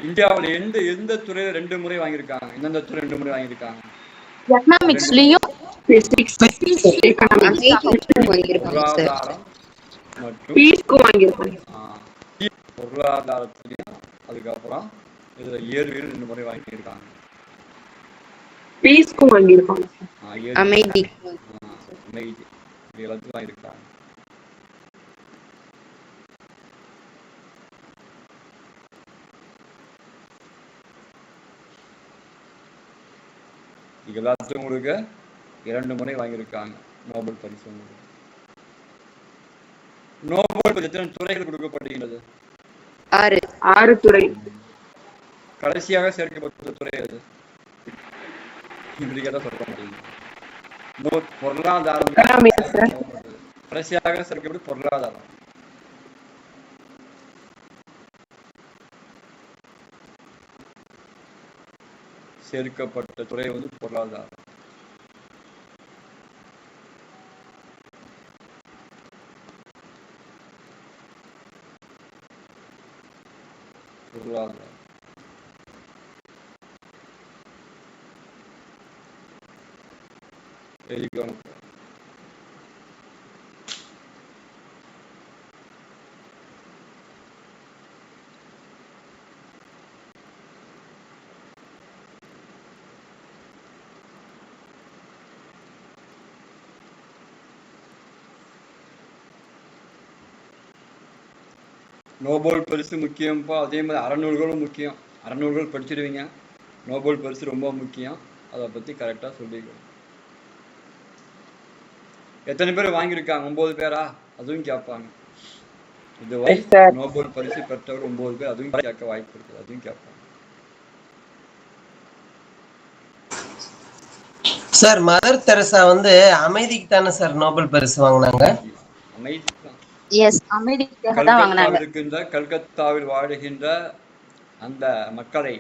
இந்தியாவில் எந்த துறையில 2 முறை வாங்கியிருக்காங்க? எந்தெந்த துறை 2 முறை வாங்கியிருக்காங்க? எக்கனாமிக்ஸ்லயும் Physics, economics, பொருளாதாரம் மற்றும் peace-க்கும் வாங்கியிருக்காங்க. பொருளாதாரத்திலையும் அதுக்கப்புறம் இதுல இயற்பியல் 2 முறை வாங்கியிருக்காங்க. Peace-க்கும் வாங்கியிருக்காங்க. அமைதி. அமைதி இது எல்லாத்தையும் வாங்கியிருக்காங்க. இது எல்லாத்தையும் உங்களுக்கு 2 முறை வாங்கியிருக்காங்க நோபல் பரிசு. நோபல் பரிசு எத்தனை துறைகள் கொடுக்கப்படுகிறது? 6 துறை. கடைசியாக சேர்க்கப்பட்ட துறை அது இப்படிக்கா சொல்ல முடியும். பொருளாதாரம் கடைசியாக சேர்க்கப்பட்ட பொருளாதாரம். சேர்க்கப்பட்ட துறை வந்து பொருளாதாரம். பொருளாதாரம் எழுதிக்கணும். நோபல் பரிசு முக்கியம்ப்பா. அதே மாதிரி அறநூல்களும் முக்கியம். அறநூல்கள் படிச்சிடுவீங்க. நோபல் பரிசு ரொம்ப முக்கியம். அதை பற்றி கரெக்டாக சொல்லிக்கணும். எத்தனை பேர் வாங்கியிருக்காங்க? 9 பேரா? அதுவும் கேட்பாங்க. இதுவரை நோபல் பரிசு பெற்றவர் 9 பேர். அதுவும் கேட்க வாய்ப்பு இருக்குது. அதுவும் கேட்பாங்க. சார் மதர் தெரசா வந்து அமைதிக்கு தானே சார் நோபல் பரிசு வாங்கினாங்க? அமைதி எஸ், அமைதிக்காக தான் வாங்கினாங்க. கல்கத்தாவில் வாழுகின்ற அந்த மக்களை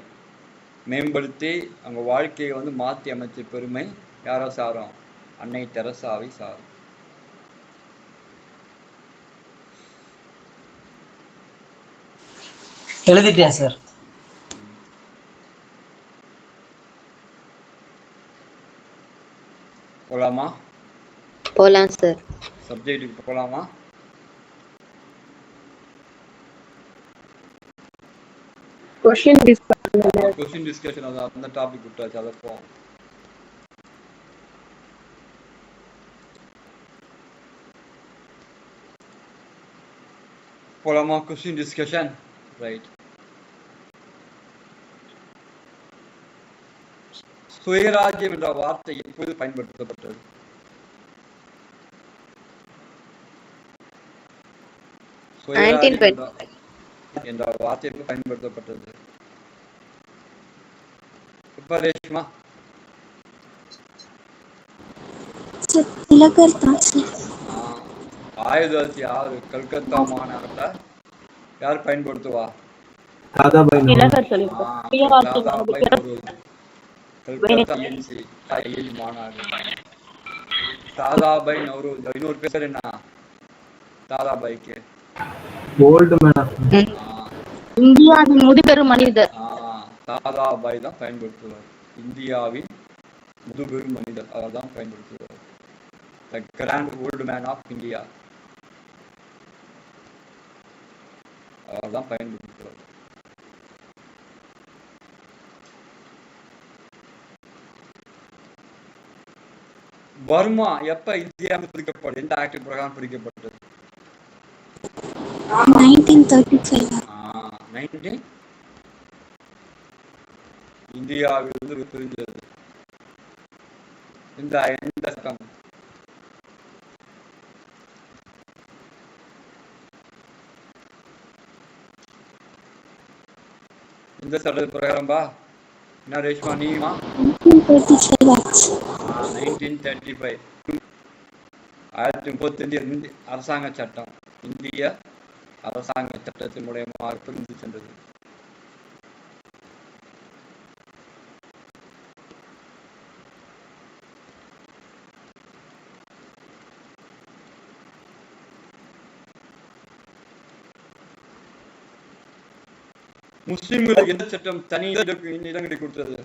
மேம்படுத்தி அவங்க வாழ்க்கையை வந்து மாற்றி அமைச்ச பெருமை யாரை சாரும்? அன்னை தெரசாவை சாரும். எழுதிட்டேன் சார். போலாமா? போலாம் சார். சப்ஜெக்ட்டுக்கு போலாமா? Question டிஸ்கஷன் அந்த டாபிக் விட்டாச்சு. அதை போவோம். போலாமா? Question discussion. ரைட். சுயராஜ்யம் என்ற வார்த்தை எப்போது பயன்படுத்தப்பட்டது? என்ற வார்த்தை எப்போது பயன்படுத்தப்பட்டது? இப்ப ரேஷ்மா 1906 கல்கத்தா மாநாட்டை யார் பயன்படுத்துவா? தாதாபாய் மாநாடு. தாதாபாய் நவ்ரோஜி. இன்னொரு பேர் என்ன தாதாபாய்க்கு? Old man. இந்தியாவின் முதுபெரும் மனிதர். தாதாபாய் தான் பயன்படுத்துவார். இந்தியாவின் முதுபெரும் மனிதர் அவர் தான் பயன்படுத்துவார். The grand old man of India அவர் தான் பயன்படுத்துவார். பர்மா எப்ப இந்தியா பிரிக்கப்பட்டது? எந்த ஆக்ட் பிரகாரம் பிரிக்கப்பட்டது? 1935. இந்தியாவிலிருந்து பிரிஞ்சது எந்த சட்டம்? இந்த சட்ட பிரகாரம்பா என்ன ரேஷ்மா நீமா 1935 1935 அரசாங்க சட்டம் இந்திய அரசாங்க சட்டத்தின் மூலமாக பிரிந்து சென்றது. முஸ்லிம்களுக்கு எந்த சட்டம் தனி இடங்களை கொடுத்தது?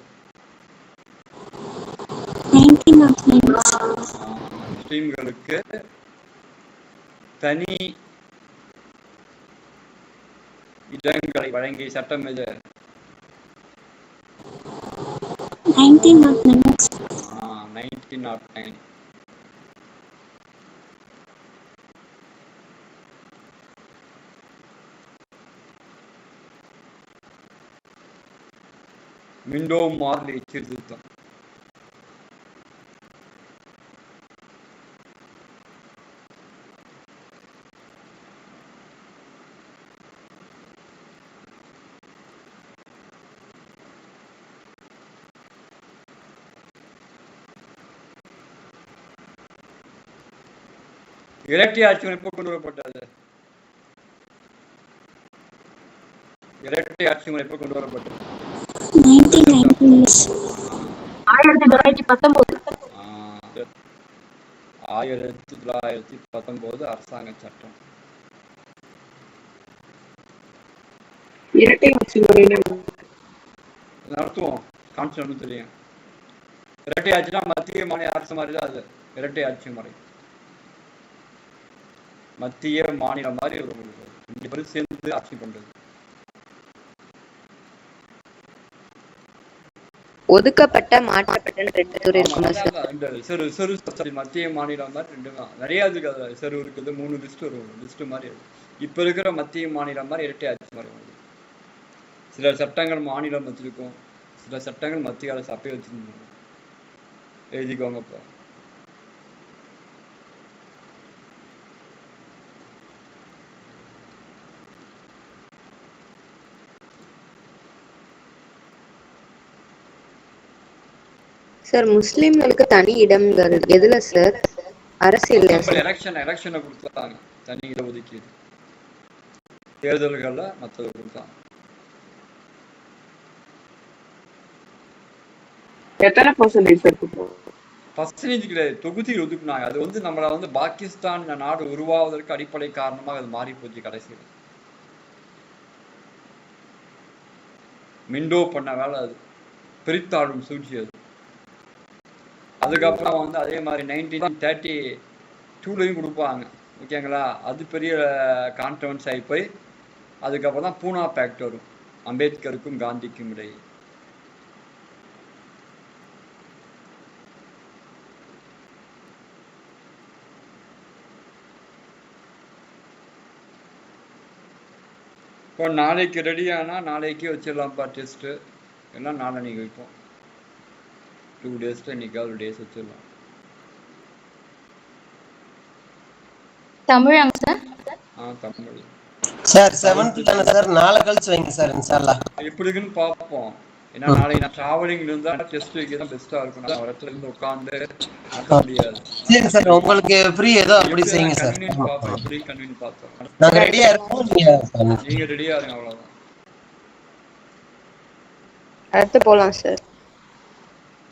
முஸ்லிம்களுக்கு தனி இடங்களை வழங்கிய சட்டம் எது? 1909. விண்டோ மார்லி சீர்திருத்தம். இரட்டை ஆட்சி முறை கொண்டு வரப்பட்டது. இரட்டை ஆட்சி முறை கொண்டு வரப்பட்டது 1919 அரசாங்க சட்டம். இரட்டை ஆட்சி முறை நடத்துவோம் கான்ஸ்டிடியூஷன் தெரியும். இரட்டை ஆட்சினா மத்திய மாநில அரசு மாதிரி தான் அது. இரட்டை ஆட்சி முறை மத்திய மாநில மாதிரி ஒரு 2 பேரும் சேர்ந்து ஆட்சி பண்றது. ஒதுக்கப்பட்ட மாற்றப்பட்ட மத்திய மாநிலம் மாதிரி 2 தான் நிறைய இருக்கு. அதுல செரு இருக்குது, 3 லிஸ்ட் வரும். லிஸ்ட் மாதிரி இப்ப இருக்கிற மத்திய மாநிலம் மாதிரி இரட்டை ஆட்சி மாதிரி வருது. சில சட்டங்கள் மாநிலம் வச்சிருக்கும், சில சட்டங்கள் மத்திய அரசு அப்பயே வச்சிருந்தாங்க. எழுதிக்கோங்க. இப்போ சார் முஸ்லிம்களுக்கு தனி இடம்கள் எதுல சார்? அரசியல் எலெக்ஷனை கொடுத்தாங்க தனி இட ஒதுக்கீடு. தேர்தல்கள்ல மற்றது கொடுத்தாங்க. எத்தனை பர்சன்டேஜ் கிடையாது, தொகுதியில் ஒதுக்குனாங்க. அது நம்மள பாகிஸ்தான் நாடு உருவாவதற்கு அடிப்படை காரணமாக அது மாறி போச்சு. கடைசியில் மிண்டோ பண்ண வேலை அது, பிரித்தாளும் சூழ்ச்சி அது. அதுக்கப்புறம் அதே மாதிரி 1932 கொடுப்பாங்க. ஓகேங்களா? அது பெரிய கான்ட்ரவர்சி ஆகி போய் அதுக்கப்புறம் தான் பூனா பேக்ட் வரும் அம்பேத்கருக்கும் காந்திக்கும் இடையே. இப்போ நாளைக்கு ரெடியானா நாளைக்கே வச்சிடலாம்ப்பா டெஸ்ட்டு. எல்லாம் நாளைக்கு வைப்போம். 2 டேஸ்ல இன்னைக்கு ஒரு டேஸ் வச்சிடலாம். தமிழாங்க சார்? தமிழ் சார் 7th தானே சார்? நாளை கழிச்சு வைங்க சார் இன்ஷாஅல்லாஹ். எப்படி இருக்குன்னு பார்ப்போம். ஏன்னா நாளைக்கு நான் டிராவலிங்ல இருந்தா டெஸ்ட் வைக்க தான் பெஸ்டா இருக்கும். நான் ஒரு இடத்துல இருந்து உட்கார்ந்து நடக்க முடியாது. சரி சார், உங்களுக்கு ஃப்ரீ ஏதோ அப்படி செய்யுங்க சார். ஃப்ரீ கன்வீனியன்ட் பார்த்தோம். நாங்க ரெடியா இருக்கோம், நீங்க ரெடியா இருங்க. அவ்வளவுதான். அடுத்து போலாம் சார்.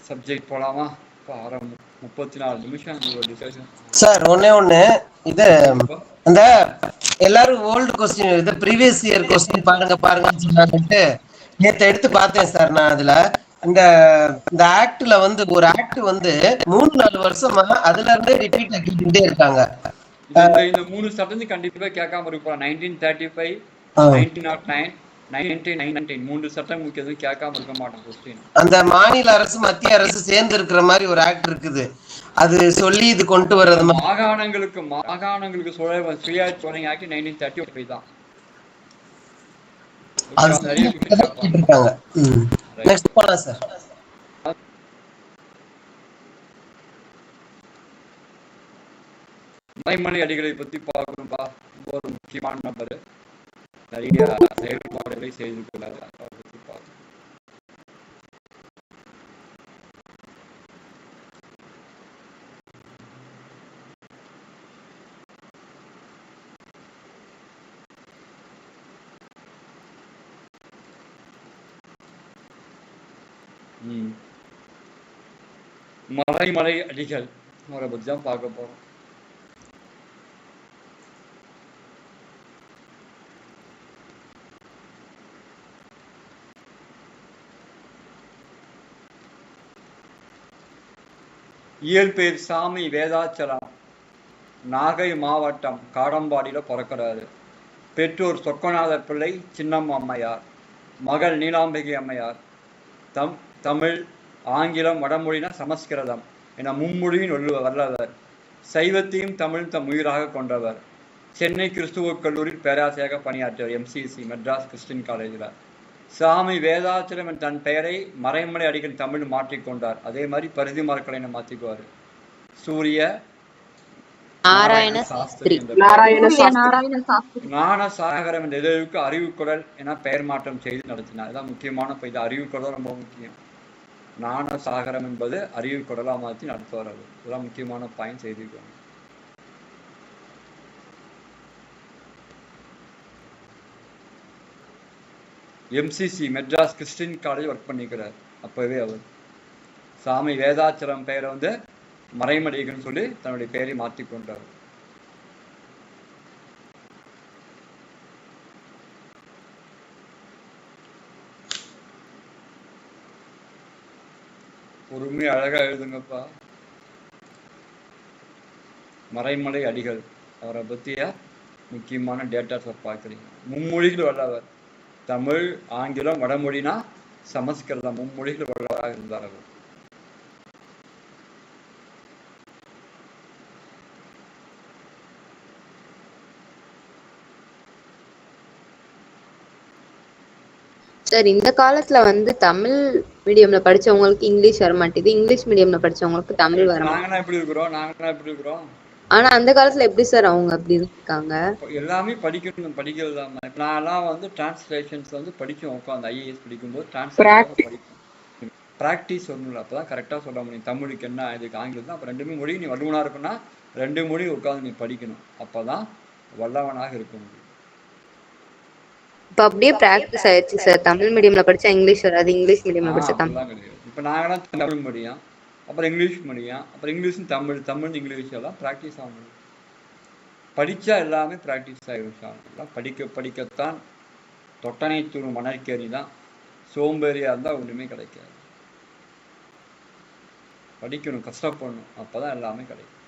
சப்ஜெக்ட் போலாமா? 34 நிமிஷம் டிஸ்கஷன் சார். ஒண்ணு இது அந்த எல்லாரும் ஓல்டு கொஸ்டின், இது ப்ரீவியஸ் இயர் கொஸ்டின் பாருங்கன்னு சொன்னாங்கன்ட்டு நேற்று எடுத்து பார்த்தேன் சார். நான் அதுல இந்த ஆக்ட்ல ஒரு ஆக்ட் 3-4 வருஷமா அதுல இருந்தே ரிப்பீட் ஆக்கிட்டே இருக்காங்க. இந்த 3 சட்டத்தை கண்டிப்பா கேட்காம இருப்போம். 1935, 1909, 1919 3 சட்டம் எதுவும் கேட்காம இருக்க மாட்டோம். கொஸ்டின் அந்த மாநில அரசு மத்திய அரசு சேர்ந்து இருக்கிற மாதிரி ஒரு ஆக்ட் இருக்குது. அது சொல்லி இது கொண்டு வர்றது மாகாணங்களுக்கு சுயாட்சி ஆக்ட் 1935 தான். நெக்ஸ்ட் போலாம் சார். மறைமலை அடிகளை பத்தி பார்க்கணும்பா. ஒரு முக்கியமான நம்பர். நிறைய செயல்பாடுகளை செய்து கொள்ளாது. ம். மறைமலை அடிகள் அவரை பத்தி தான் பார்க்க போறோம். இயற்பெயர் சாமி வேதாச்சலம், நாகை மாவட்டம் காடம்பாடியில பிறக்கிறாரு. பெற்றோர் சொக்கநாத பிள்ளை, சின்னம்மா அம்மையார். மகள் நீலாம்பிகை அம்மையார். தமிழ், ஆங்கிலம், வடமொழினா சமஸ்கிருதம் என மும்மொழியின் வல்லவர். சைவத்தையும் தமிழ் தம் உயிராக கொண்டவர். சென்னை கிறிஸ்துவ கல்லூரியில் பேராசிரியராக பணியாற்றியவர். MCC மெட்ராஸ் கிறிஸ்டின் காலேஜில். சாமி வேதாச்சலம் என் தன் பெயரை மறைமலை அடிகள் தமிழ் மாற்றிக்கொண்டார். அதே மாதிரி பரிதி மரக்கலைன்னு மாற்றிக்குவார். சூரிய நாராயண சாஸ்திரி. ஞானசாகரம் என்ற இதழுக்கு அறிவுக்குரல் என பெயர் மாற்றம் செய்து நடத்தினார். இதான் முக்கியமான இது. அறிவுக்குரல் ரொம்ப முக்கியம். ஞானசாகரம் என்பது அறிவுக்குரலா மாற்றி நடத்துவார். அது இதெல்லாம் முக்கியமான பாயிண்ட் செய்திருக்காங்க. MCC Madras Christian college work பண்ணிக்கிறார். அப்பவே அவர் சாமி வேதாச்சலம் பெயரை வந்து மறைமடிகள்னு சொல்லி தன்னுடைய பெயரை மாற்றிக்கொண்டார். பொறுமை அழகா எழுதுங்கப்பா. மறைமலை அடிகள் அவரை பத்திய முக்கியமான டேட்டாஸை பார்க்குறீங்க. மும்மொழிகள் வல்லவர். தமிழ், ஆங்கிலம், வடமொழினா சமஸ்கிருதம் மும்மொழிகள் வல்லவராக இருந்தார் அவர். சார் இந்த காலத்துல வந்து தமிழ் மீடியம்ல படிச்சவங்களுக்கு இங்கிலீஷ் வர மாட்டேது, இங்கிலீஷ் மீடியம்ல படிச்சவங்களுக்கு தமிழ் வர மாட்டேங்குது. நாங்களாம் எப்படி இருக்கிறோம். ஆனா அந்த காலத்துல எப்படி சார் அவங்க அப்படி இருக்காங்க? எல்லாமே படிக்கணும், படிக்கிறது தான். நான்லாம் வந்து டிரான்ஸ்லேஷன்ஸ் வந்து படிக்கும். உட்காந்து IAS படிக்கும்போது டிரான்ஸ்லேஷன் படிக்கும். ப்ராக்டிஸ் ஒன்றும் அப்பதான் கரெக்டாக சொல்ல முடியும். தமிழுக்கு என்ன, இதுக்கு ஆங்கிலம் தான். அப்போ 2 மொழி நீ வல்லுவனா இருக்குன்னா 2 மொழி உட்காந்து நீ படிக்கணும். அப்பதான் வல்லவனாக இருக்க முடியும். இப்ப அப்படியே பிராக்டிஸ் ஆயிடுச்சு சார். தமிழ் மீடியம்ல படிச்சா இங்கிலீஷ் வராது, இங்கிலீஷ் மீடியம்ல படிச்சா தமிழ். இப்போ நாங்களாம் தமிழ் மீடியம், அப்புறம் இங்கிலீஷ் மீடியம், அப்புறம் இங்கிலீஷும் தமிழ், தமிழ் இங்கிலீஷ் எல்லாம் ப்ராக்டிஸ் ஆகணும். படித்தா எல்லாமே ப்ராக்டிஸ் ஆகிடும். படிக்கத்தான் தொட்டனை தூரும் மணற்கேணி தான். சோம்பேறியாக இருந்தால் ஒன்றுமே கிடைக்காது. படிக்கணும், கஷ்டப்படணும். அப்போ தான் எல்லாமே கிடைக்கும்.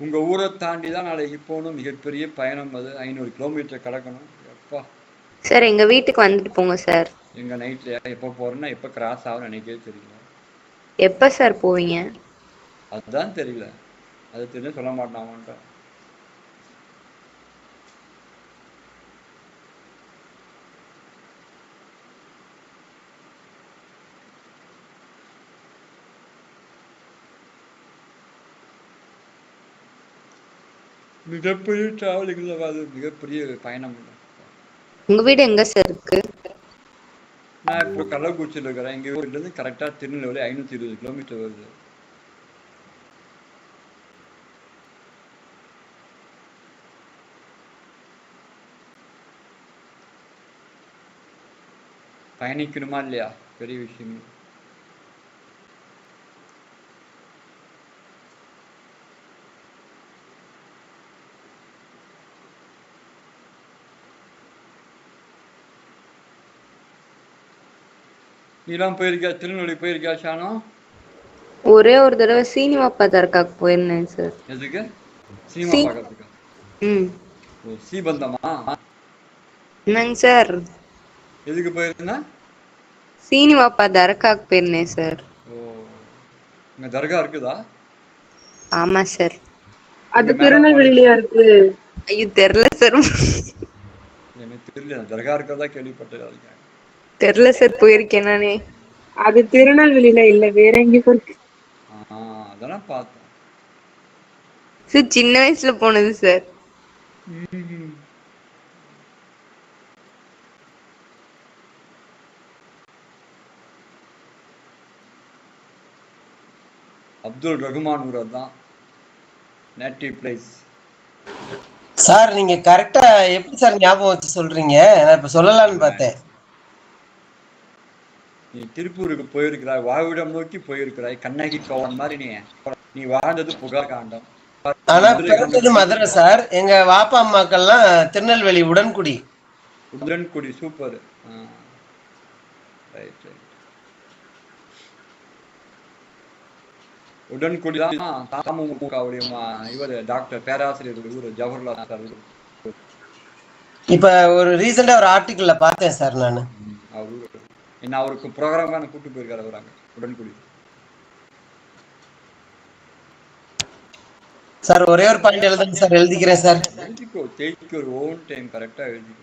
உங்க ஊரை தாண்டி தான் நாளைக்கு போகணும். மிகப்பெரிய பயணம் அது. 500 கிலோமீட்டர் கடக்கணும். எப்பா சார் எங்க வீட்டுக்கு வந்துட்டு போங்க சார். எங்க நைட்ல எப்போ போறேன்னா எப்போ கிராஸ் ஆகும் நினைக்கவே தெரியல. எப்ப சார் போவீங்க? அதுதான் தெரியல. அது தெரிஞ்ச சொல்ல மாட்டான் அவன்கிட்ட. மிகப்பெரிய டிராவலிங்ல அது மிகப்பெரிய பயணம். உங்க வீடு எங்க சார் இருக்கு? நான் இப்போ கள்ளக்குறிச்சியில் இருக்கிறேன். எங்க ஊர்ல இருந்து கரெக்டா திருநெல்வேலி 520 கிலோமீட்டர் வருது. பயணிக்கணுமா இல்லையா? பெரிய விஷயம். நீலாம் போயிருக்கியா? திருநெல்வேலி போயிருக்கியா ஷானோ? ஒரே ஒரு தடவை சீனிவாப்பா தர்காக்கு போயிருந்தேன் சார். எதுக்கு? சினிமா பார்க்கறதுக்கா? ஓ, சீபந்தமா? என்னங்க சார்? எதுக்கு போயிருந்தா? சீனிவாப்பா தர்காக்கு போயிருந்தேன் சார். ஓ, இங்க தர்கா இருக்குதா? ஆமா சார். அது திருநெல்வேலியா இருக்கு. ஐயோ தெரியல சார். எனக்கு தெரியல. தர்கா இருக்கிறதா கேள்விப்பட்டது. தெரியல சார், போயிருக்கேன் நானே. அது திருநெல்வேலியில இல்ல, வேற எங்கேயும் இருக்கு. அதெல்லாம் பார்த்தேன் சார். சின்ன வயசுல போனது சார். அப்துல் ரகுமான் ஊர் தான் நேட்டிவ் பிளேஸ். சார் நீங்க கரெக்டா எப்படி சார் ஞாபகம் வச்சு சொல்றீங்க? நான் இப்ப சொல்லலாம்னு பார்த்தேன். நீ திருப்பூருக்கு போயிருக்கிறாய், வாழ்விடம் நோக்கி போயிருக்கிறாய், கண்ணகி கோவன் மாதிரி நீ வாழ்ந்தது புகார் காண்டம். ஆனா பிறந்தது மதுரை சார். எங்க வாப்பா அம்மாக்கள்லாம் Tirunelveli Udangudi. Udangudi super. Right right. Udangudi தான் தமுகவுடைய இவர் டாக்டர் பேராசிரியர் ஊர் ஜவஹர்லால் சார். இப்ப ஒரு ரீசெண்டா ஒரு ஆர்டிக்கல்ல பார்த்தேன் சார் நானு. என்ன அவருக்கு ப்ரோக்ராம் கூட்டு போயிருக்காரு அவராங்க உடன்குடி. சார் ஒரே ஒரு பாயிண்ட் எழுதுங்க சார். எழுதிக்கிறேன் சார். எழுதிக்கோ, டேக் யுவர் ஓன் டைம், கரெக்டா எழுதிக்கோ.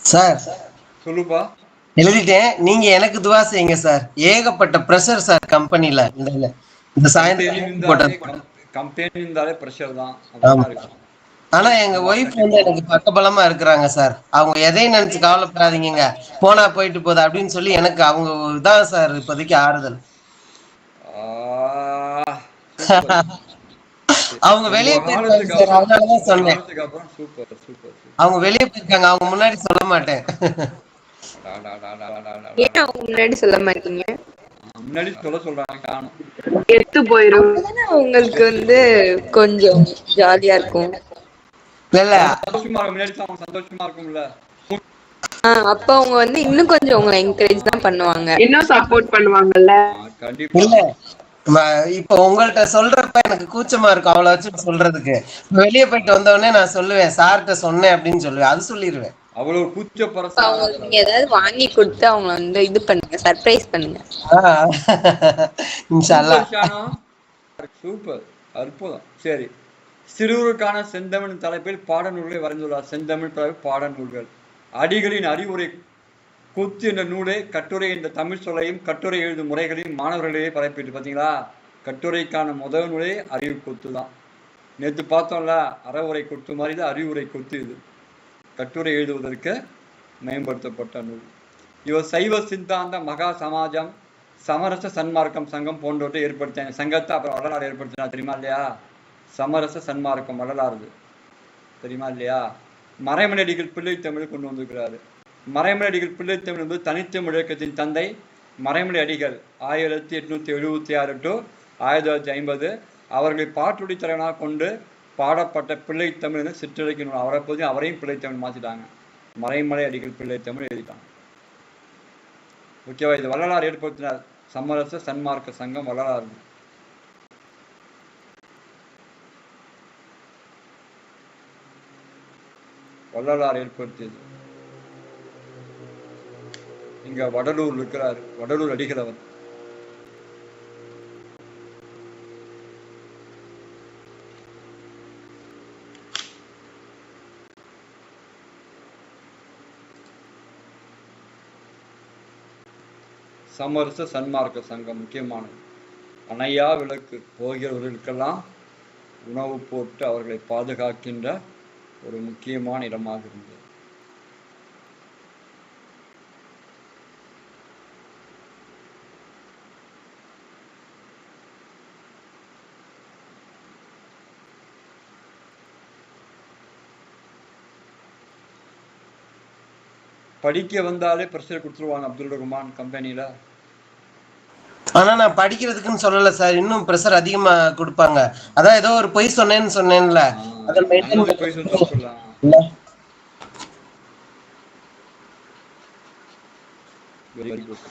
சார் சொல்லுப்பா. எழுதிட்டேன். நீங்க எனக்கு துவா செய்யுங்க சார். ஏகப்பட்ட பிரஷர் சார் கம்பெனில. இந்த சாயந்தரம் கம்பெனி இருந்தாலே பிரஷர் தான். ஆனா எங்க ஒய்ஃப் வந்து எனக்கு பக்கபலமா இருக்கிறாங்க சார். அவங்க எதையும் நினைச்சு கவலைப்படாதீங்க, போனா போயிட்டு போகுது அப்படின்னு சொல்லி எனக்கு அவங்க தான் சார் இப்போதைக்கு ஆறுதல். அவங்க வெளியே போயிருக்காங்க சார், அதனாலதான் சொன்னேன். அவங்க வெளியே போயிருக்காங்க, அவங்க முன்னாடி சொல்ல மாட்டேன். ஏன் அவங்க முன்னாடி சொல்ல மாட்டீங்க? முன்னாடி சொல்றாங்க, எடுத்து போயிரும். உங்களுக்கு வந்து கொஞ்சம் ஜாலியா இருக்கும். இல்ல சந்தோஷமா இருக்கும்ல. அப்ப அவங்க வந்து இன்னும் கொஞ்சம் உங்களை என்கரேஜ் தான் பண்ணுவாங்க, இன்னும் சப்போர்ட் பண்ணுவாங்கல்ல. இல்ல இப்ப உங்கள்ட்ட சொல்றப்ப எனக்கு கூச்சமா இருக்கும் அவ்வளவு வச்சு சொல்றதுக்கு. வெளியே போயிட்டு வந்தவொடனே நான் சொல்லுவேன், சார்கிட்ட சொன்னேன் அப்படின்னு சொல்லுவேன். அது சொல்லிடுவேன். அவ்வளவு கூச்சப்பட நீங்க ஏதாவது வாங்கி கொடுத்து அவங்கள வந்து இது பண்ணுங்க, சர்ப்ரைஸ் பண்ணுங்க. சூப்பர், அற்புதம். சரி, சிறுவருக்கான செந்தமிழ் தலைப்பில் பாடநூல்களை வரைந்துள்ளார். செந்தமிழ் பாடநூல்கள். அடிகளின் அறிவுரை கொத்து என்ற நூலை கட்டுரை என்ற தமிழ் சொல்லையும் கட்டுரை எழுதும் முறைகளையும் மாணவர்களிடையே பரப்பிட்டு. பார்த்தீங்களா, கட்டுரைக்கான முதல் நூலே அறிவு கொத்து தான். நேற்று பார்த்தோம்ல, அறவுரை கொத்து மாதிரி தான் அறிவுரை கொத்து. இது கட்டுரை எழுதுவதற்கு மேம்படுத்தப்பட்ட நூல். இவர் சைவ சித்தாந்த மகா சமாஜம், சமரச சன்மார்க்கம் சங்கம் போன்றவற்றை ஏற்படுத்தின சங்கத்தை அப்புறம் வரலாறு ஏற்படுத்தினா தெரியுமா இல்லையா? சமரச சன்மார்க்கம் வரலாறு தெரியுமா இல்லையா? மறைமலையடிகள் பிள்ளைத்தமிழ் கொண்டு வந்திருக்கிறாரு. மறைமலையடிகள் பிள்ளைத்தமிழ் என்பது தனித்தமிழ் இயக்கத்தின் தந்தை மறைமலை அடிகள் 1876 to 1950 அவர்களை பாட்டுடி தலைவனாக கொண்டு பாடப்பட்ட பிள்ளைத்தமிழ் சிற்றிலக்கிய நூல். அவரை பற்றி அவரையும் பிள்ளைத்தமிழ் மாற்றிட்டாங்க. மறைமலை அடிகள் பிள்ளைத்தமிழ் எழுதிட்டாங்க. ஓகேவா? இது வரலாறு ஏற்படுத்தினார். சமரச சன்மார்க்க சங்கம் வரலாறு. வரலாறு ஏற்படுத்தியது. இங்க வடலூர் இருக்கிறார், வடலூர் அடிகள் அவர். சமரச சன்மார்க்க சங்கம் முக்கியமானது. அணையா விளக்கு போகிறவர்களுக்கெல்லாம் உணவு போட்டு அவர்களை பாதுகாக்கின்ற ஒரு முக்கியமான இடமாக இருந்தது. படிக்க வந்தாலே பிரஷர் கொடுத்துருவாங்க அப்துல் ரகுமான் கம்பெனில. ஆனா நான் படிக்கிறதுக்குன்னு சொல்லல சார், இன்னும் பிரஷர் அதிகமா கொடுப்பாங்க. அதான் ஏதோ ஒரு பொய் சொன்னேன்னு சொன்னேன்ல, இல்ல வெரி குட்.